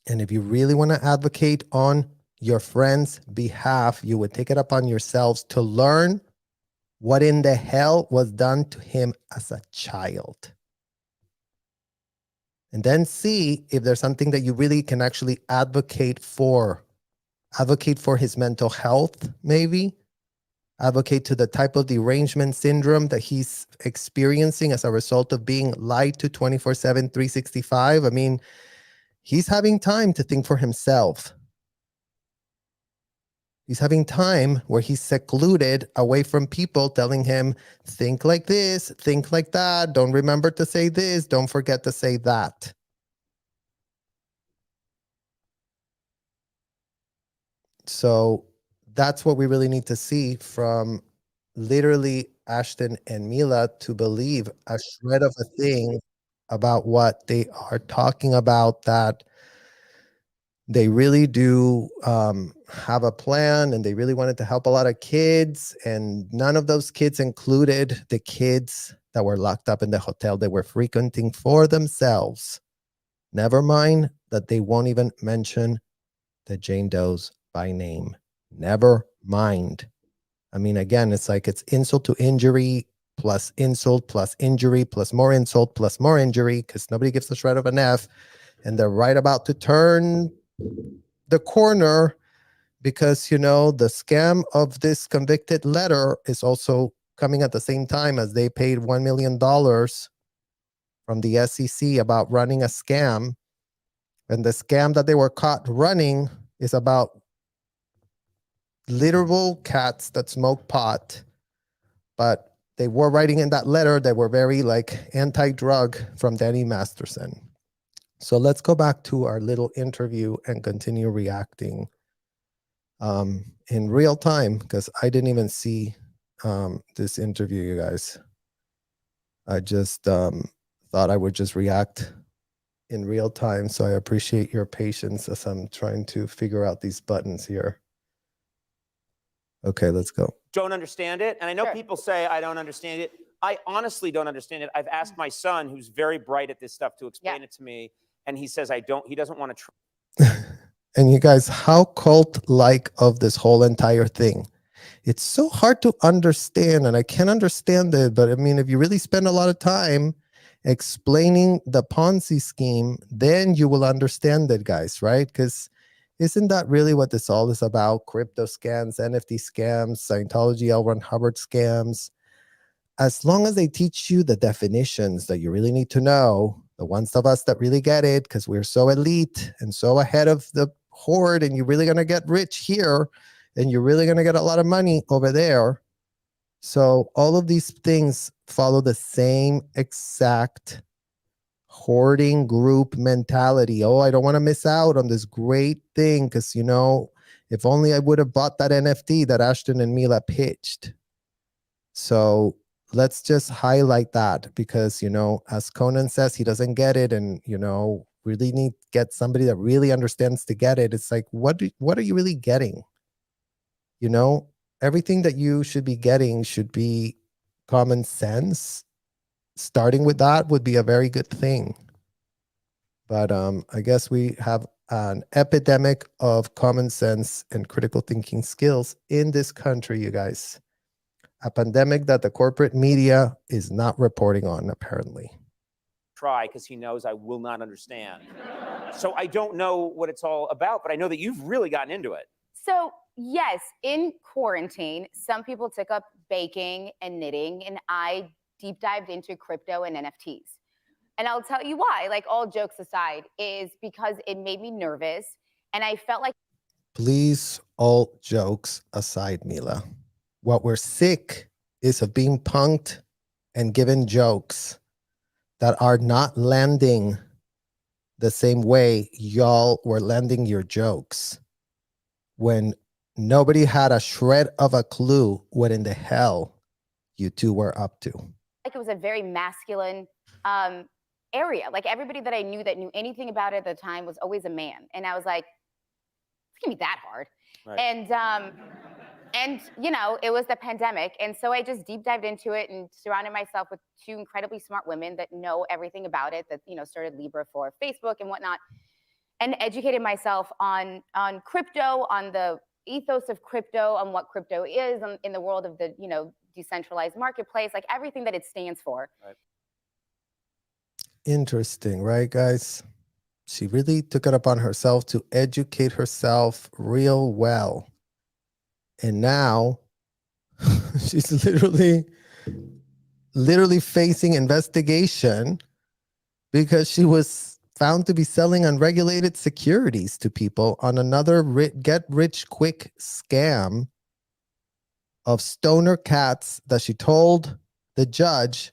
And if you really want to advocate on your friend's behalf, you would take it upon yourselves to learn what in the hell was done to him as a child. And then see if there's something that you really can actually advocate for. Advocate for his mental health, maybe. Advocate to the type of derangement syndrome that he's experiencing as a result of being lied to 24/7, 365. I mean, he's having time to think for himself. He's having time where he's secluded away from people telling him, think like this, think like that, don't remember to say this, don't forget to say that. So that's what we really need to see from literally Ashton and Mila to believe a shred of a thing about what they are talking about, that they really do have a plan and they really wanted to help a lot of kids. And none of those kids included the kids that were locked up in the hotel they were frequenting for themselves. Never mind that they won't even mention the Jane Does by name. Never mind. I mean, again, it's like it's insult to injury plus insult plus injury plus more insult plus more injury, because nobody gives a shred of an F. And they're right about to turn the corner because, you know, the scam of this convicted letter is also coming at the same time as they paid $1 million from the SEC about running a scam. And the scam that they were caught running is about literal cats that smoke pot. But they were writing in that letter, they were very like anti-drug from Danny Masterson. So let's go back to our little interview and continue reacting in real time, because I didn't even see this interview, you guys. I just thought I would just react in real time. So I appreciate your patience as I'm trying to figure out these buttons here. Okay, let's go. Don't understand it. And I know Sure. people say, I don't understand it. I honestly don't understand it. I've asked my son, who's very bright at this stuff, to explain it to me. And he says, he doesn't want to try. And you guys, how cult-like of this whole entire thing. It's so hard to understand, and I can't understand it. But I mean, if you really spend a lot of time explaining the Ponzi scheme, then you will understand it, guys, right? Because isn't that really what this all is about? Crypto scams, NFT scams, Scientology, L. Ron Hubbard scams. As long as they teach you the definitions that you really need to know, the ones of us that really get it, because we're so elite and so ahead of the horde, and you're really going to get rich here, and you're really going to get a lot of money over there. So all of these things follow the same exact hoarding group mentality. Oh, I don't want to miss out on this great thing because, you know, if only I would have bought that NFT that Ashton and Mila pitched. So let's just highlight that because, you know, as Conan says, he doesn't get it. And, you know, really need to get somebody that really understands to get it. It's like, what are you really getting? You know, everything that you should be getting should be common sense. Starting with that would be a very good thing. But I guess we have an epidemic of common sense and critical thinking skills in this country, you guys. A pandemic that the corporate media is not reporting on, apparently. Try, because he knows I will not understand. So I don't know what it's all about, but I know that you've really gotten into it. So yes, in quarantine, some people took up baking and knitting, and I deep dived into crypto and NFTs. And I'll tell you why, like all jokes aside, is because it made me nervous. And I felt like, Please, all jokes aside, Mila. What we're sick is of being punked and given jokes that are not landing the same way y'all were landing your jokes when nobody had a shred of a clue what in the hell you two were up to. it was a very masculine area. Like everybody that I knew that knew anything about it at the time was always a man. And I was like, it's gonna be that hard. Right. And you know, it was the pandemic. And so I just deep dived into it and surrounded myself with two incredibly smart women that know everything about it, that, you know, started Libra for Facebook and whatnot, and educated myself on crypto, on the ethos of crypto, on what crypto is in the world of the, you know, decentralized marketplace, like everything that it stands for. Right. Interesting, right, guys? She really took it upon herself to educate herself real well. And now she's literally facing investigation because she was found to be selling unregulated securities to people on another get-rich-quick scam of stoner cats that she told the judge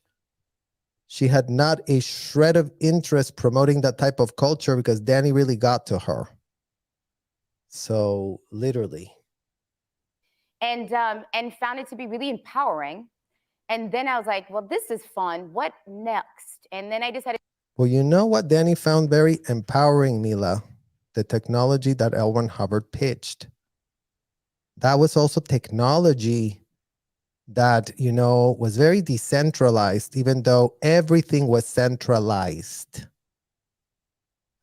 she had not a shred of interest promoting that type of culture because Danny really got to her. So literally. And found it to be really empowering. And then I was like, well, this is fun. What next? And then I decided. Well, you know what Danny found very empowering, Mila? The technology that L. Ron Hubbard pitched. That was also technology that, you know, was very decentralized, even though everything was centralized.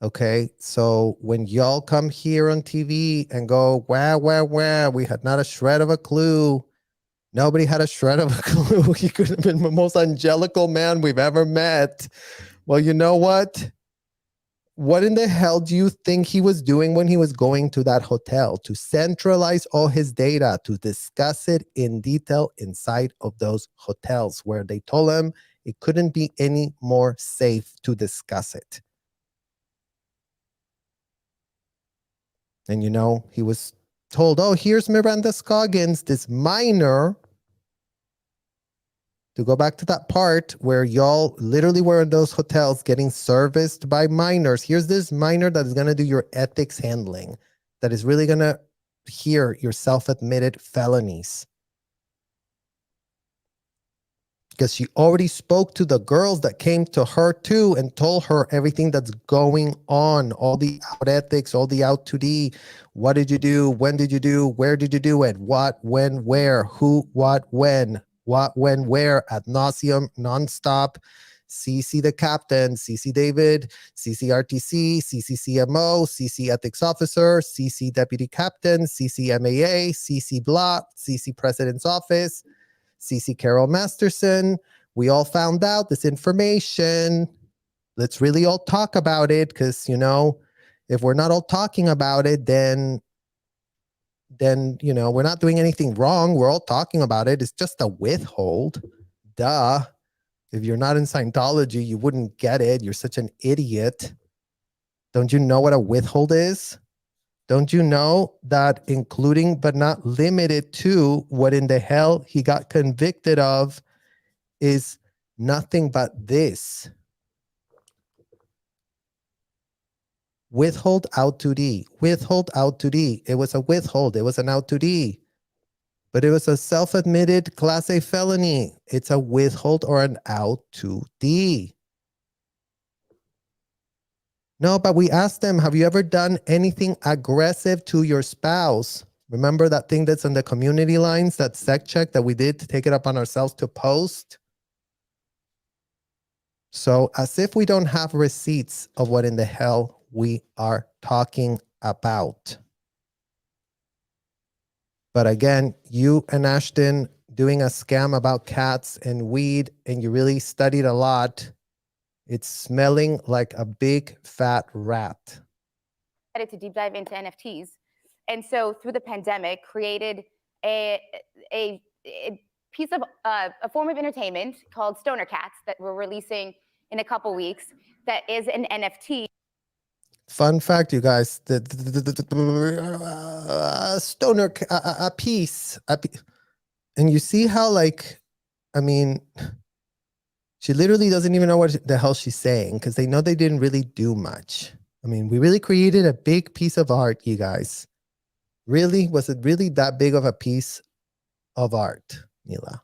Okay, so when y'all come here on TV and go, wow, we had not a shred of a clue. Nobody had a shred of a clue. He could have been the most angelical man we've ever met. Well, you know what? What in the hell do you think he was doing when he was going to that hotel? To centralize all his data, to discuss it in detail inside of those hotels where they told him it couldn't be any more safe to discuss it. And, you know, he was told, oh, here's Miranda Scoggins, this minor. To go back to that part where y'all literally were in those hotels getting serviced by minors. Here's this minor that is going to do your ethics handling, that is really going to hear your self-admitted felonies. Because she already spoke to the girls that came to her too and told her everything that's going on, all the out ethics, all the out 2D. What did you do? When did you do? Where did you do it? What, when, where, who, what, when, where, ad nauseum, nonstop. CC the captain, CC David, CC RTC, CC CMO, CC ethics officer, CC deputy captain, CC MAA, CC Blot, CC president's office, CC Carol Masterson. We all found out this information. Let's really all talk about it, because, you know, if we're not all talking about it, then, you know, we're not doing anything wrong. We're all talking about it. It's just a withhold. Duh. If you're not in Scientology, you wouldn't get it. You're such an idiot. Don't you know what a withhold is? Don't you know that including but not limited to what in the hell he got convicted of is nothing but this? Withhold out 2D. Withhold out 2D. It was a withhold. It was an out 2D. But it was a self-admitted Class A felony. It's a withhold or an out 2D. No, but we asked them, have you ever done anything aggressive to your spouse? Remember that thing that's on the community lines, that sec check that we did to take it up on ourselves to post? So as if we don't have receipts of what in the hell we are talking about. But again, you and Ashton doing a scam about cats and weed, and you really studied a lot. It's smelling like a big fat rat. To deep dive into NFTs And so through the pandemic, created a piece of a form of entertainment called Stoner Cats that we're releasing in a couple weeks. That is an NFT. Fun fact, you guys, the stoner a piece, and you see how, like, I mean, she literally doesn't even know what the hell she's saying because they know they didn't really do much. I mean, we really created a big piece of art, you guys. Really? Was it really that big of a piece of art, Mila?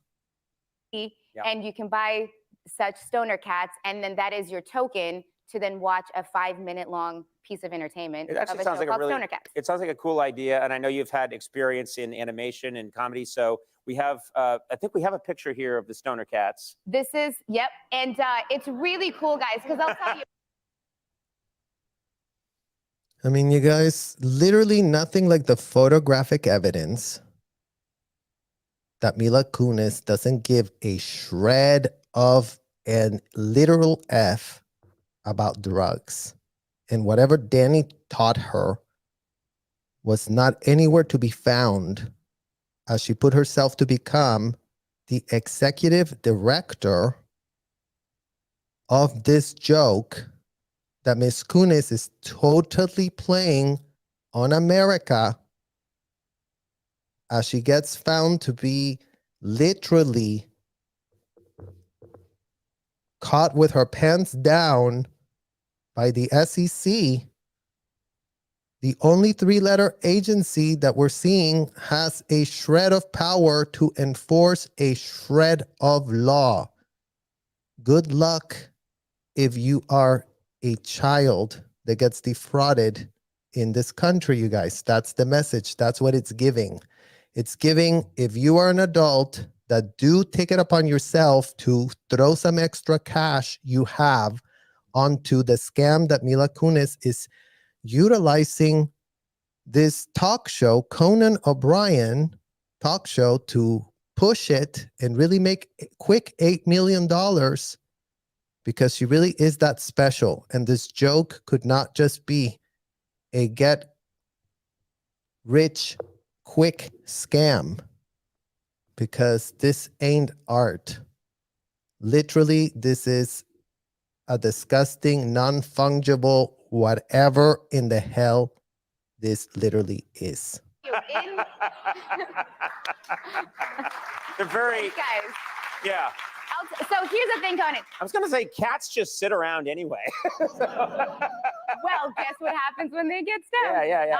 Yeah. And you can buy such Stoner Cats, and then that is your token to then watch a 5-minute long piece of entertainment. It actually sounds like Stoner Cats. It sounds like a cool idea, and I know you've had experience in animation and comedy, so we have, I think we have a picture here of the Stoner Cats. This is, yep, and it's really cool, guys, because I'll tell you. I mean, you guys, literally nothing like the photographic evidence that Mila Kunis doesn't give a shred of an literal F about drugs. And whatever Danny taught her was not anywhere to be found as she put herself to become the executive director of this joke that Miss Kunis is totally playing on America, as she gets found to be literally caught with her pants down by the SEC. The only 3-letter agency that we're seeing has a shred of power to enforce a shred of law. Good luck if you are a child that gets defrauded in this country, you guys. That's the message. That's what it's giving. It's giving, if you are an adult, that do take it upon yourself to throw some extra cash you have onto the scam that Mila Kunis is utilizing this talk show, Conan O'Brien talk show, to push it and really make a quick $8 million, because she really is that special. And this joke could not just be a get rich quick scam, because this ain't art. Literally, this is a disgusting, non-fungible, whatever in the hell this literally is. They're very, guys. yeah. So here's the thing, Conan. I was going to say cats just sit around anyway. Well, guess what happens when they get stoned? Yeah.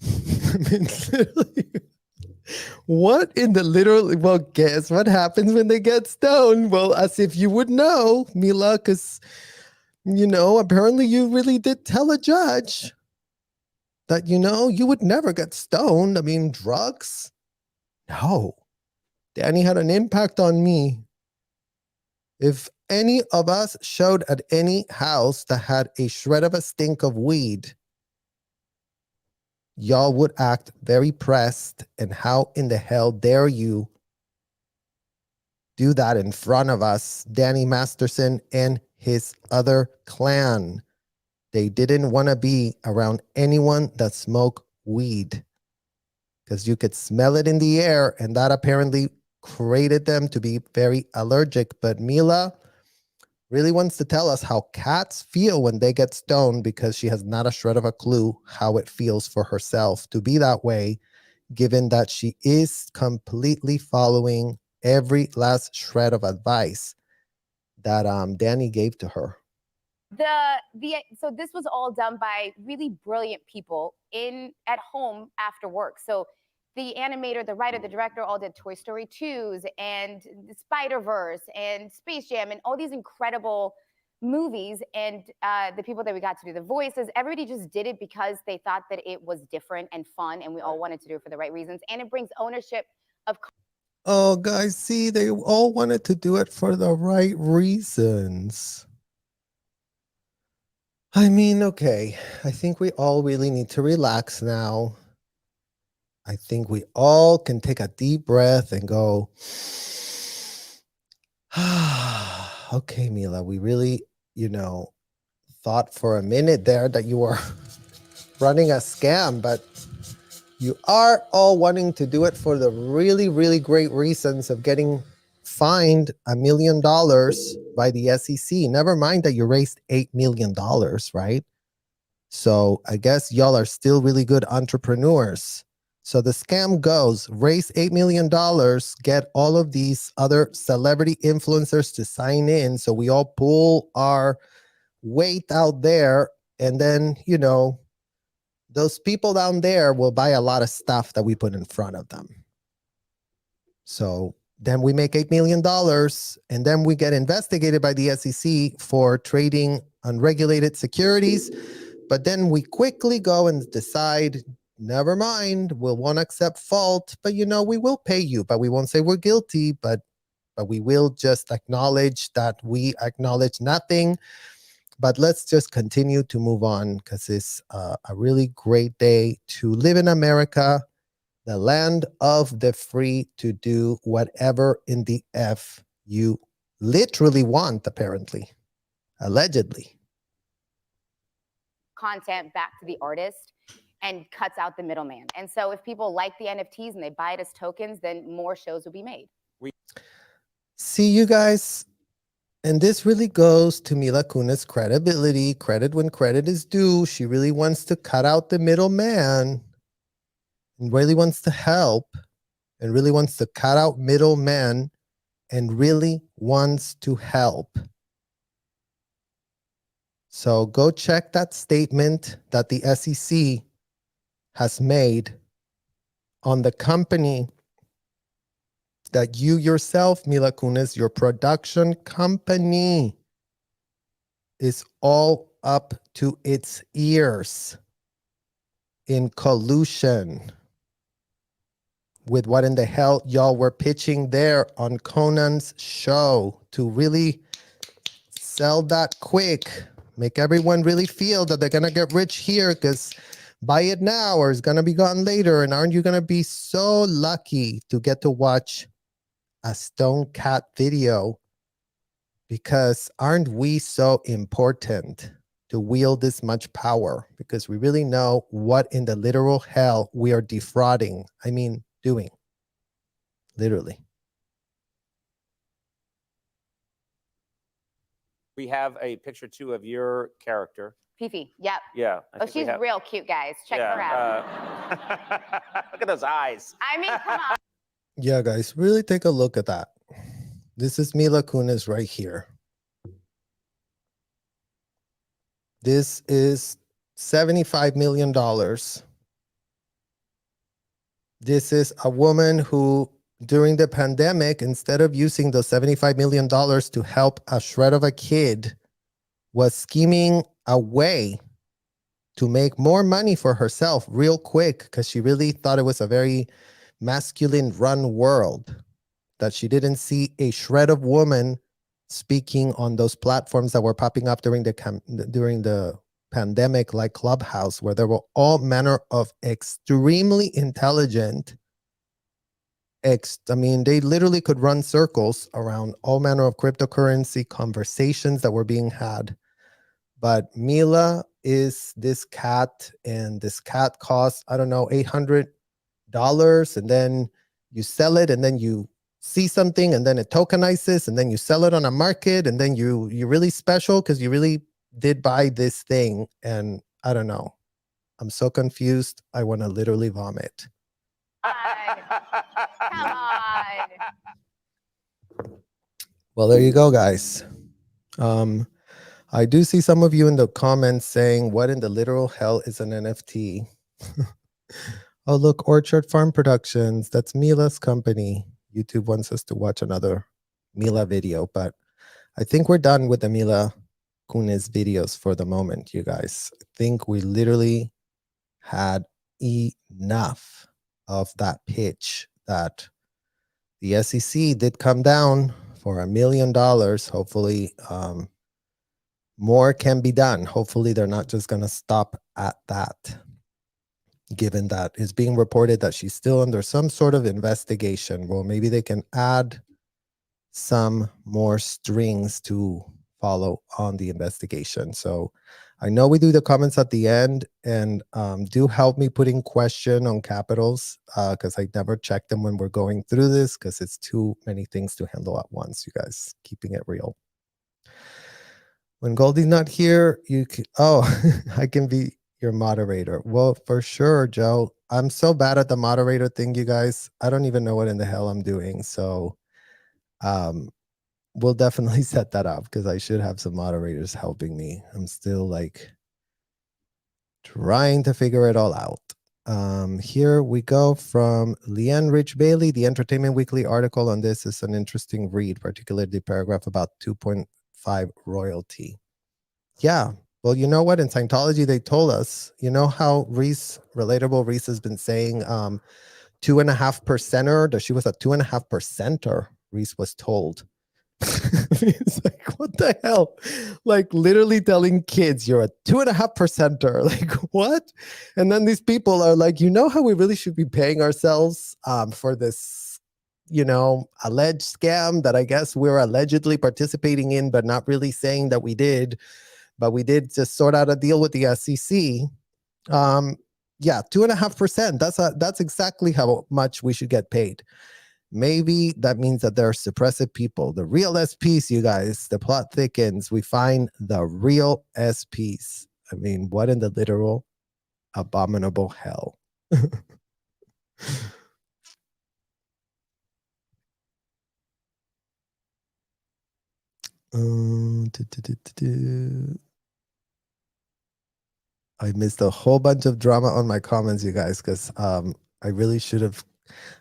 I mean, literally, what in the literal, well, guess what happens when they get stoned? Well, as if you would know, Mila, because, you know, apparently you really did tell a judge that, you know, you would never get stoned. I mean, drugs? No. Danny had an impact on me. If any of us showed at any house that had a shred of a stink of weed, y'all would act very pressed. And how in the hell dare you do that in front of us, Danny Masterson and his other clan? They didn't want to be around anyone that smoked weed, because you could smell it in the air, and that apparently created them to be very allergic. But Mila really wants to tell us how cats feel when they get stoned, because she has not a shred of a clue how it feels for herself to be that way, given that she is completely following every last shred of advice that Danny gave to her. So this was all done by really brilliant people at home after work. So the animator, the writer, the director all did Toy Story 2s and the Spider-Verse and Space Jam and all these incredible movies. And the people that we got to do the voices, everybody just did it because they thought that it was different and fun, and we all wanted to do it for the right reasons. And it brings ownership of. Oh, guys, see, they all wanted to do it for the right reasons. I mean, okay, I think we all really need to relax now. I think we all can take a deep breath and go, okay, Mila, we really, thought for a minute there that you were running a scam, but you are all wanting to do it for the really, really great reasons of getting fined $1 million by the SEC. Never mind that you raised $8 million, right? So I guess y'all are still really good entrepreneurs. So the scam goes, raise $8 million, get all of these other celebrity influencers to sign in. So we all pull our weight out there. And then, you know, those people down there will buy a lot of stuff that we put in front of them. So then we make $8 million, and then we get investigated by the SEC for trading unregulated securities. But then we quickly go and decide, never mind, we won't accept fault, but you know, we will pay you, but we won't say we're guilty, but we will just acknowledge that we acknowledge nothing. But let's just continue to move on, because it's a really great day to live in America, the land of the free, to do whatever in the F you literally want, apparently, allegedly. Content back to the artist and cuts out the middleman. And so if people like the NFTs and they buy it as tokens, then more shows will be made. See, you guys, and this really goes to Mila Kunis' credibility. Credit when credit is due. She really wants to cut out the middleman and really wants to help and really wants to cut out middlemen and really wants to help. So go check that statement that the SEC has made on the company that you yourself, Mila Kunis, your production company, is all up to its ears in collusion with what in the hell y'all were pitching there on Conan's show to really sell that quick. Make everyone really feel that they're going to get rich here because buy it now or it's going to be gone later. And aren't you going to be so lucky to get to watch a Stone Cat video? Because aren't we so important to wield this much power? Because we really know what in the literal hell we are defrauding. I mean, doing. Literally. We have a picture too of your character. Fifi, yep. Yeah. Oh, she's real cute, guys. Check her out. Look at those eyes. I mean, come on. Yeah, guys, really take a look at that. This is Mila Kunis right here. This is $75 million. This is a woman who, during the pandemic, instead of using the $75 million to help a shred of a kid, was scheming a way to make more money for herself real quick, because she really thought it was a very masculine run world, that she didn't see a shred of woman speaking on those platforms that were popping up during the pandemic, like Clubhouse, where there were all manner of extremely intelligent, I mean, they literally could run circles around all manner of cryptocurrency conversations that were being had. But Mila is this cat, and this cat costs, I don't know, $800, and then you sell it, and then you see something, and then it tokenizes, and then you sell it on a market, and then you're really special because you really did buy this thing. And I don't know. I'm so confused. I want to literally vomit. Come on. Well, there you go, guys. I do see some of you in the comments saying, what in the literal hell is an NFT? Oh, look, Orchard Farm Productions. That's Mila's company. YouTube wants us to watch another Mila video, but I think we're done with the Mila Kunis videos for the moment, you guys. I think we literally had enough of that pitch that the SEC did come down for $1 million. Hopefully, more can be done. Hopefully, they're not just going to stop at that, given that it's being reported that she's still under some sort of investigation. Well, maybe they can add some more strings to follow on the investigation. So I know we do the comments at the end, and do help me putting question on capitals, because I never check them when we're going through this, because it's too many things to handle at once, you guys, keeping it real. When Goldie's not here, you can, oh, I can be your moderator. Well, for sure, Joe. I'm so bad at the moderator thing, you guys. I don't even know what in the hell I'm doing. So we'll definitely set that up, because I should have some moderators helping me. I'm still like trying to figure it all out. Here we go from Leanne Rich Bailey. The Entertainment Weekly article on this is an interesting read, particularly the paragraph about 2.5 royalty. Yeah. Well, you know what? In Scientology, they told us, you know how Relatable Reese has been saying 2.5%er, that she was a 2.5%er, Reese was told. It's like, what the hell? Like literally telling kids you're a 2.5%er. Like what? And then these people are like, you know how we really should be paying ourselves for this, alleged scam that I guess we're allegedly participating in, but not really saying that we did. But we did just sort out a deal with the SEC. Yeah, 2.5%. That's exactly how much we should get paid. Maybe that means that there are suppressive people. The real SPs, you guys, the plot thickens. We find the real SPs. I mean, what in the literal abominable hell? I missed a whole bunch of drama on my comments, you guys, because I really should have.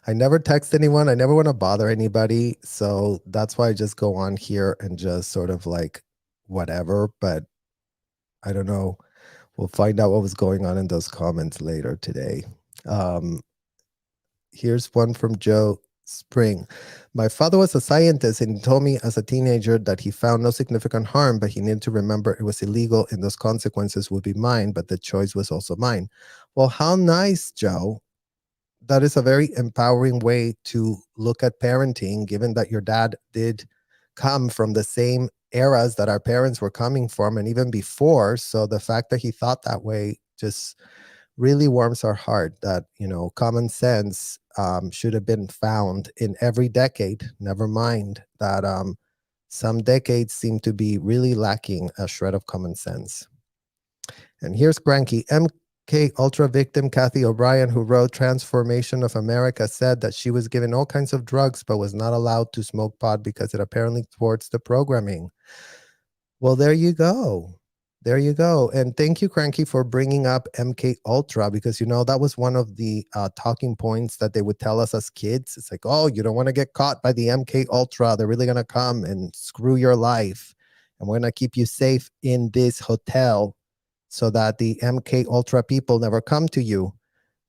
I never text anyone. I never want to bother anybody. So that's why I just go on here and just sort of like whatever. But I don't know. We'll find out what was going on in those comments later today. Here's one from Joe Spring. My father was a scientist, and he told me as a teenager that he found no significant harm, but he needed to remember it was illegal and those consequences would be mine, but the choice was also mine. Well, how nice, Joe. That is a very empowering way to look at parenting, given that your dad did come from the same eras that our parents were coming from and even before. So the fact that he thought that way just really warms our heart, that, common sense should have been found in every decade. Never mind that some decades seem to be really lacking a shred of common sense. And here's Cranky. MK Ultra victim Kathy O'Brien, who wrote Transformation of America, said that she was given all kinds of drugs but was not allowed to smoke pot because it apparently thwarts the programming. Well, there you go. There you go. And thank you, Cranky, for bringing up MK Ultra, because, that was one of the talking points that they would tell us as kids. It's like, oh, you don't want to get caught by the MK Ultra. They're really going to come and screw your life. And we're going to keep you safe in this hotel so that the MK Ultra people never come to you.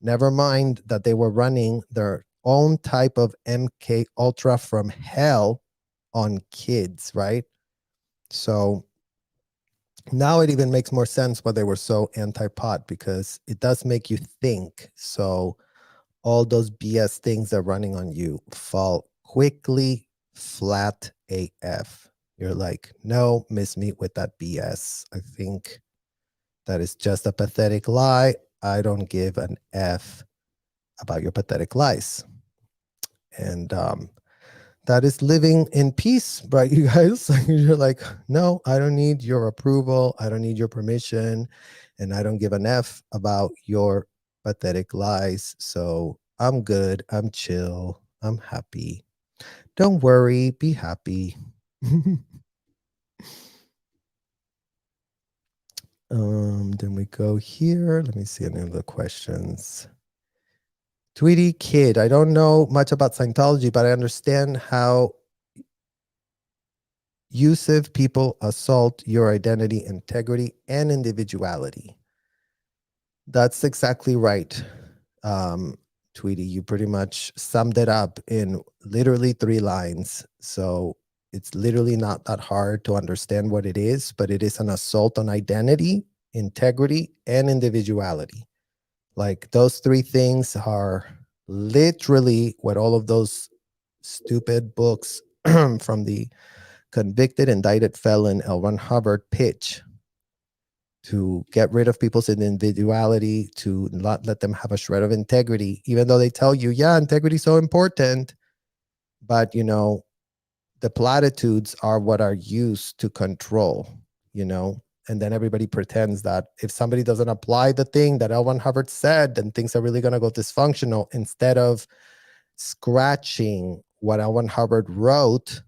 Never mind that they were running their own type of MK Ultra from hell on kids, right? So now it even makes more sense why they were so anti-pot, because it does make you think. So all those BS things that are running on you fall quickly flat AF. You're like, no, miss me with that BS. I think that is just a pathetic lie. I don't give an F about your pathetic lies. And that is living in peace, right, you guys? You're like, no, I don't need your approval. I don't need your permission. And I don't give an F about your pathetic lies. So I'm good. I'm chill. I'm happy. Don't worry. Be happy. Then we go here. Let me see any of the questions. Tweety Kid, I don't know much about Scientology, but I understand how abusive people assault your identity, integrity, and individuality. That's exactly right, Tweety. You pretty much summed it up in literally 3 lines. So it's literally not that hard to understand what it is, but it is an assault on identity, integrity, and individuality. Like those 3 things are literally what all of those stupid books from the convicted, indicted felon L. Ron Hubbard pitch. to get rid of people's individuality, to not let them have a shred of integrity, even though they tell you, yeah, integrity is so important. But, the platitudes are what are used to control, and then everybody pretends that if somebody doesn't apply the thing that L. Ron Hubbard said, then things are really going to go dysfunctional, instead of scratching what L. Ron Hubbard wrote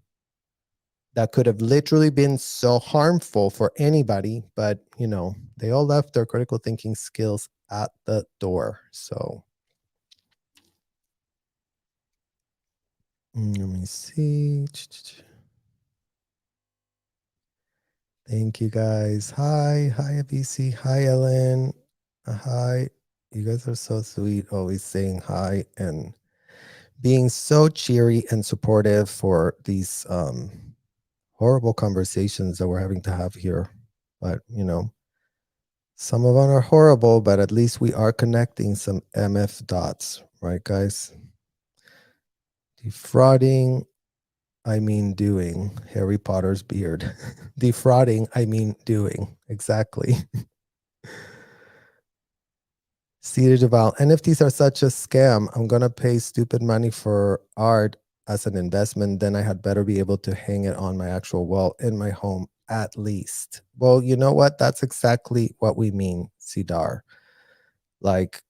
that could have literally been so harmful for anybody. But, they all left their critical thinking skills at the door. So let me see. Thank you guys. Hi, ABC. Hi, Ellen. Hi. You guys are so sweet, always saying hi and being so cheery and supportive for these horrible conversations that we're having to have here. But, some of them are horrible, but at least we are connecting some MF dots, right, guys? Defrauding, I mean doing. Harry Potter's beard. Defrauding, I mean doing. Exactly. Cedar Duval, NFTs are such a scam. I'm going to pay stupid money for art as an investment. Then I had better be able to hang it on my actual wall in my home at least. Well, you know what? That's exactly what we mean, Cedar. Like,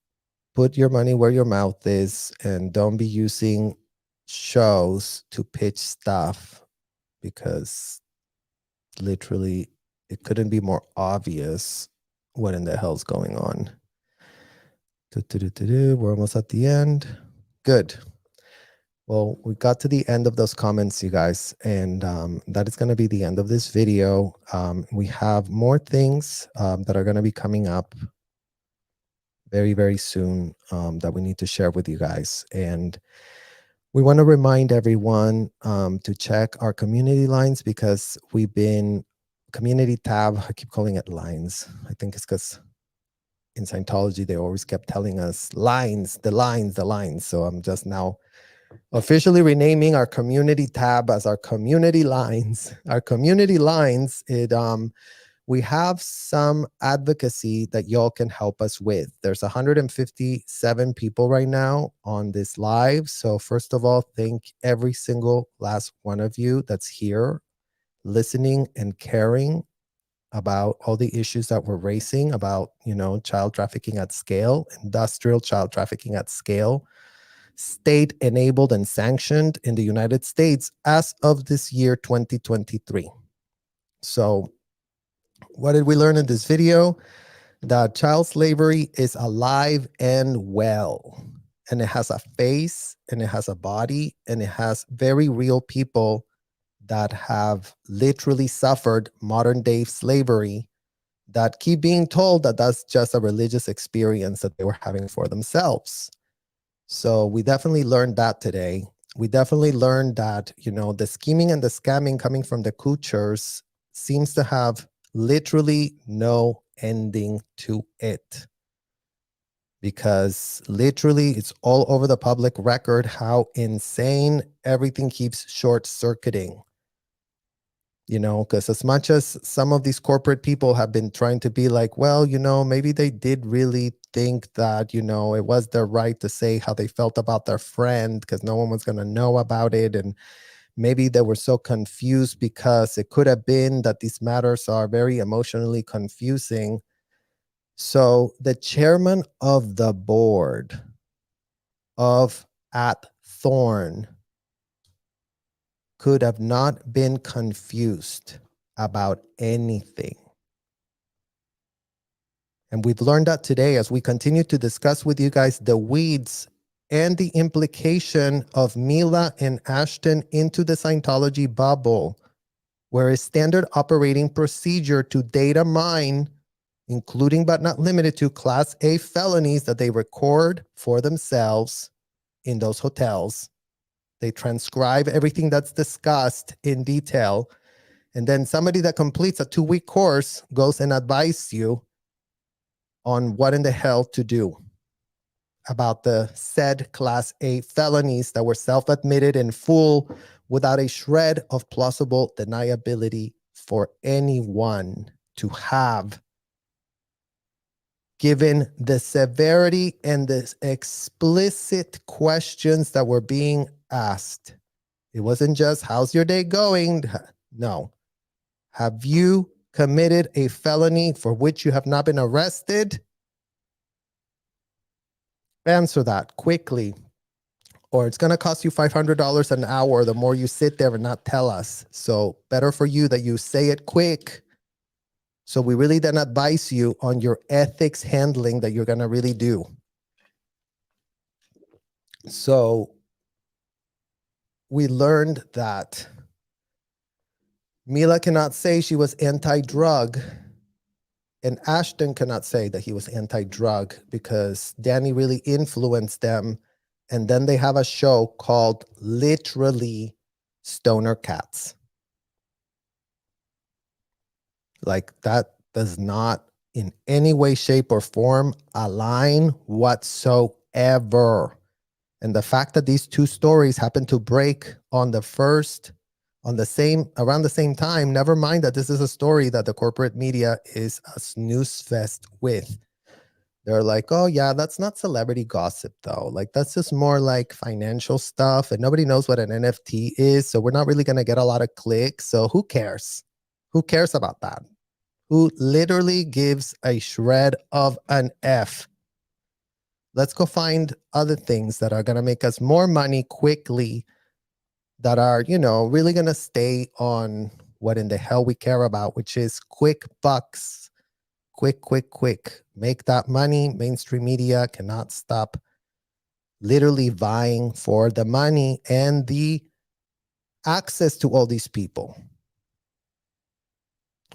put your money where your mouth is and don't be using shows to pitch stuff, because literally it couldn't be more obvious what in the hell's going on. We're almost at the end. Good. Well, we got to the end of those comments, you guys, and that is going to be the end of this video. We have more things that are going to be coming up very, very soon that we need to share with you guys. And we want to remind everyone to check our community lines, because we've been community tab. I keep calling it lines. I think it's because in Scientology, they always kept telling us lines, the lines, the lines. So I'm just now officially renaming our community tab as our community lines. Our community lines, we have some advocacy that y'all can help us with. There's 157 people right now on this live. So first of all, thank every single last one of you that's here listening and caring about all the issues that we're raising about, child trafficking at scale, industrial child trafficking at scale, state enabled and sanctioned in the United States as of this year, 2023. So what did we learn in this video? That child slavery is alive and well, and it has a face, and it has a body, and it has very real people that have literally suffered modern day slavery that keep being told that that's just a religious experience that they were having for themselves. So we definitely learned that today. We definitely learned that, the scheming and the scamming coming from the Kuchers seems to have literally no ending to it. Because literally it's all over the public record how insane everything keeps short-circuiting. Because as much as some of these corporate people have been trying to be like, well, maybe they did really think that, it was their right to say how they felt about their friend because no one was going to know about it. And maybe they were so confused because it could have been that these matters are very emotionally confusing. So the chairman of the board of At Thorn could have not been confused about anything. And we've learned that today as we continue to discuss with you guys the weeds and the implication of Mila and Ashton into the Scientology bubble, where a standard operating procedure to data mine, including but not limited to Class A felonies that they record for themselves in those hotels. They transcribe everything that's discussed in detail. And then somebody that completes a 2-week course goes and advises you on what in the hell to do about the said Class A felonies that were self-admitted in full without a shred of plausible deniability for anyone to have given the severity and the explicit questions that were being asked. It wasn't just, how's your day going? No. Have you committed a felony for which you have not been arrested? Answer that quickly, or it's going to cost you $500 an hour the more you sit there and not tell us. So better for you that you say it quick. So we really then advise you on your ethics handling that you're going to really do. So we learned that Mila cannot say she was anti-drug, and Ashton cannot say that he was anti-drug because Danny really influenced them. And then they have a show called literally Stoner Cats. Like, that does not in any way, shape, or form align whatsoever. And the fact that these two stories happen to break on around the same time, never mind that this is a story that the corporate media is a snooze fest with. They're like, oh yeah, that's not celebrity gossip though. Like, that's just more like financial stuff, and nobody knows what an NFT is, so we're not really going to get a lot of clicks. So who cares? Who cares about that? Who literally gives a shred of an F? Let's go find other things that are going to make us more money quickly, that are, really going to stay on what in the hell we care about, which is quick bucks. Quick. Make that money. Mainstream media cannot stop literally vying for the money and the access to all these people.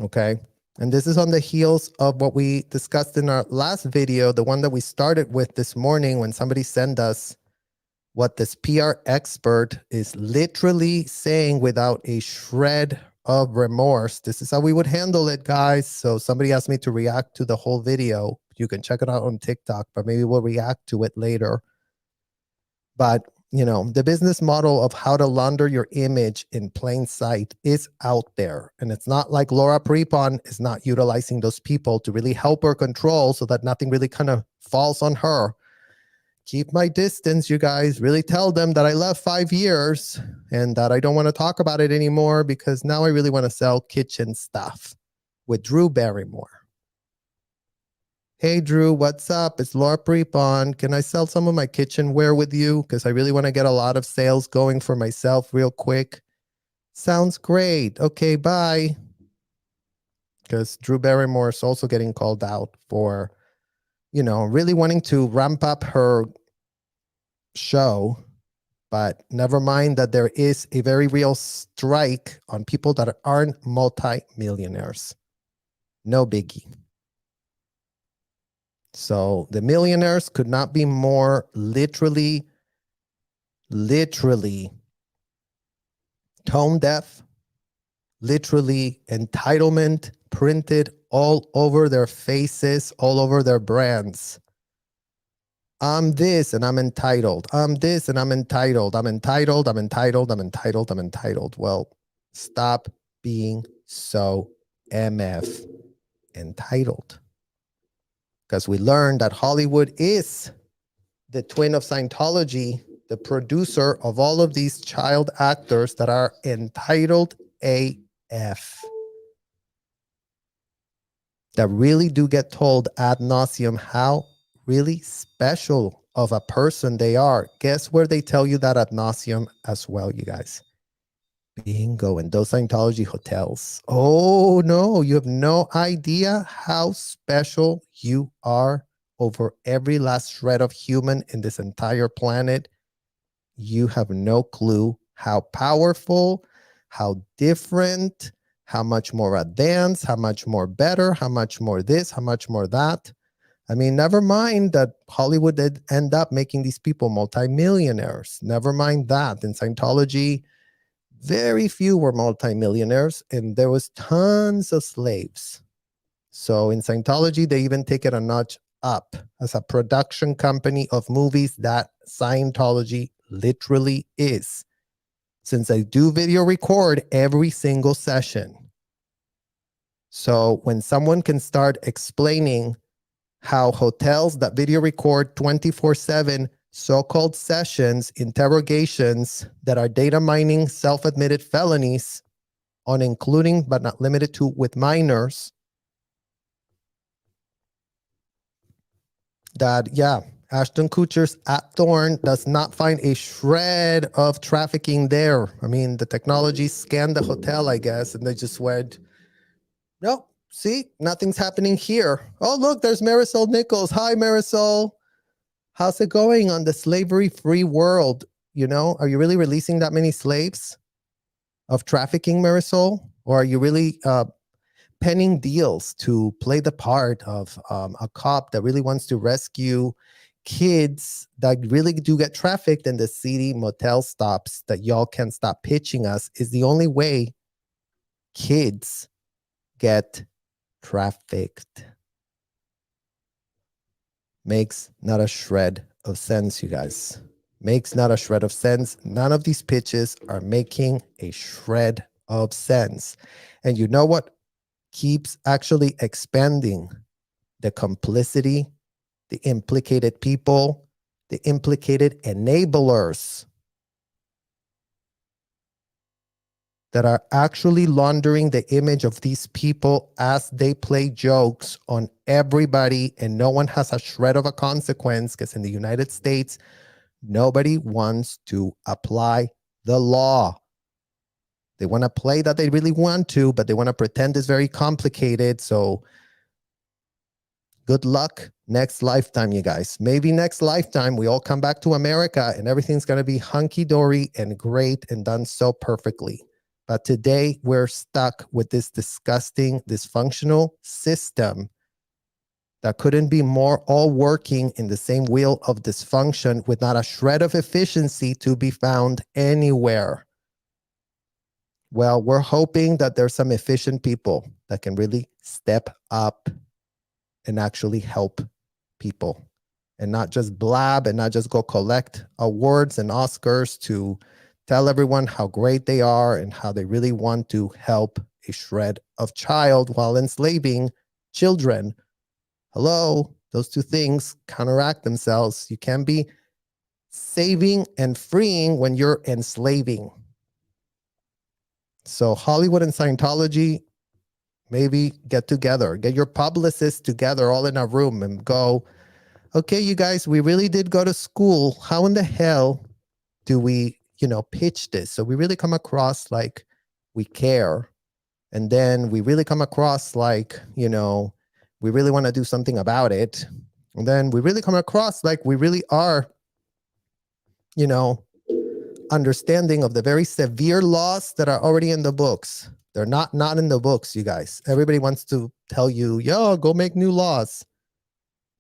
Okay? And this is on the heels of what we discussed in our last video, the one that we started with this morning when somebody sent us what this PR expert is literally saying without a shred of remorse. This is how we would handle it, guys. So somebody asked me to react to the whole video. You can check it out on TikTok, but maybe we'll react to it later. But, the business model of how to launder your image in plain sight is out there. And it's not like Laura Prepon is not utilizing those people to really help her control so that nothing really kind of falls on her. Keep my distance, you guys. Really tell them that I left 5 years and that I don't want to talk about it anymore because now I really want to sell kitchen stuff with Drew Barrymore. Hey, Drew, what's up? It's Laura Prepon. Can I sell some of my kitchenware with you? Because I really want to get a lot of sales going for myself real quick. Sounds great. Okay, bye. Because Drew Barrymore is also getting called out for, really wanting to ramp up her show. But never mind that there is a very real strike on people that aren't multi-millionaires. No biggie. So the millionaires could not be more literally tone deaf, literally entitlement printed all over their faces, all over their brands. I'm this and I'm entitled. I'm this and I'm entitled. I'm entitled. I'm entitled. I'm entitled. I'm entitled. Well, stop being so MF entitled. Because we learned that Hollywood is the twin of Scientology, the producer of all of these child actors that are entitled AF. That really do get told ad nauseum how really special of a person they are. Guess where they tell you that ad nauseum as well, you guys? Bingo, in those Scientology hotels. Oh no, you have no idea how special you are over every last shred of human in this entire planet. You have no clue how powerful, how different, how much more advanced, how much more better, how much more this, how much more that. I mean, never mind that Hollywood did end up making these people multimillionaires. Never mind that. In Scientology, very few were multimillionaires, and there was tons of slaves. So in Scientology, they even take it a notch up as a production company of movies that Scientology literally is. Since I do video record every single session. So when someone can start explaining how hotels that video record 24/7 so-called sessions, interrogations that are data mining, self-admitted felonies on including but not limited to with minors, that, yeah, Ashton Kutcher's at Thorn does not find a shred of trafficking there. I mean, the technology scanned the hotel, I guess, and they just went, no, see, nothing's happening here. Oh, look, there's Marisol Nichols. Hi, Marisol. How's it going on the slavery-free world? You know, are you really releasing that many slaves of trafficking, Marisol? Or are you really penning deals to play the part of a cop that really wants to rescue kids that really do get trafficked, and the seedy motel stops that y'all can't stop pitching us is the only way kids get trafficked? Makes not a shred of sense, you guys. Makes not a shred of sense. None of these pitches are making a shred of sense. And you know what keeps actually expanding the complicity, the implicated people, the implicated enablers that are actually laundering the image of these people as they play jokes on everybody, and no one has a shred of a consequence, because in the United States, nobody wants to apply the law. They want to play that they really want to, but they want to pretend it's very complicated. So good luck next lifetime, you guys. Maybe next lifetime we all come back to America and everything's going to be hunky-dory and great and done so perfectly. But today we're stuck with this disgusting, dysfunctional system that couldn't be more all working in the same wheel of dysfunction with not a shred of efficiency to be found anywhere. Well, we're hoping that there's some efficient people that can really step up and actually help people and not just blab and not just go collect awards and Oscars to tell everyone how great they are and how they really want to help a shred of child while enslaving children. Hello, those two things counteract themselves. You can't be saving and freeing when you're enslaving. So Hollywood and Scientology, maybe get together, get your publicists together all in a room and go, okay, you guys, we really did go to school. How in the hell do we, pitch this? So we really come across like we care. And then we really come across like, we really want to do something about it. And then we really come across like we really are, understanding of the very severe laws that are already in the books. They're not in the books, you guys. Everybody wants to tell you, yo, go make new laws.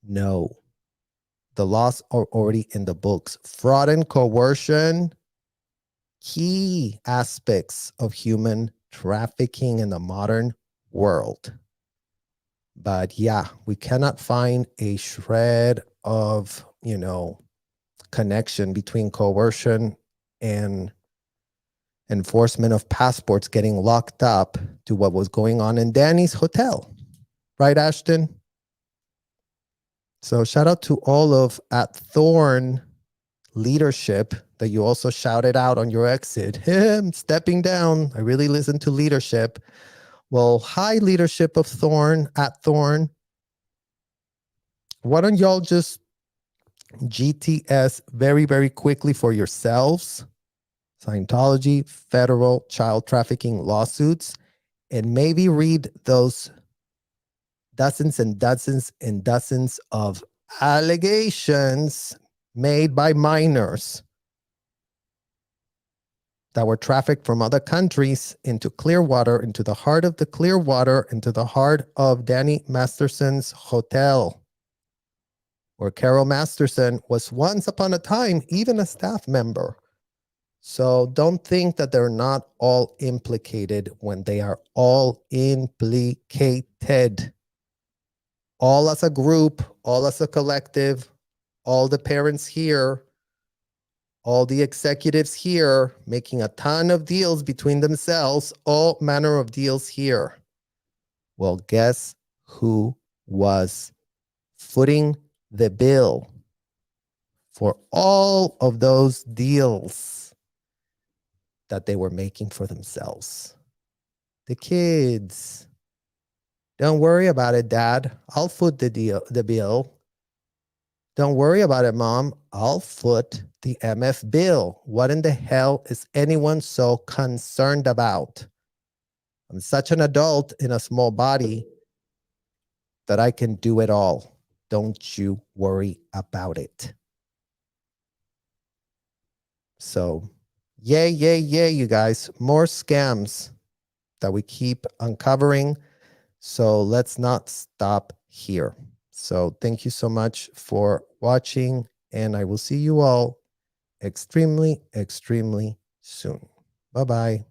No, the laws are already in the books. Fraud and coercion, key aspects of human trafficking in the modern world. But yeah, we cannot find a shred of, connection between coercion and enforcement of passports getting locked up to what was going on in Danny's hotel. Right, Ashton? So shout out to all of at Thorn leadership that you also shouted out on your exit. Him stepping down. I really listened to leadership. Well, hi, leadership of Thorn, at Thorn. Why don't y'all just GTS very, very quickly for yourselves? Scientology, federal child trafficking lawsuits, and maybe read those dozens and dozens and dozens of allegations made by minors that were trafficked from other countries into Clearwater, into the heart of the Clearwater, into the heart of Danny Masterson's hotel, where Carol Masterson was once upon a time even a staff member. So don't think that they're not all implicated when they are all implicated. All as a group, all as a collective, all the parents here, all the executives here, making a ton of deals between themselves, all manner of deals here. Well, guess who was footing the bill for all of those deals that they were making for themselves. The kids, don't worry about it, Dad. I'll foot the bill. Don't worry about it, Mom. I'll foot the MF bill. What in the hell is anyone so concerned about? I'm such an adult in a small body that I can do it all. Don't you worry about it. So, yay, you guys. More scams that we keep uncovering. So let's not stop here. So thank you so much for watching, and I will see you all extremely, extremely soon. Bye-bye.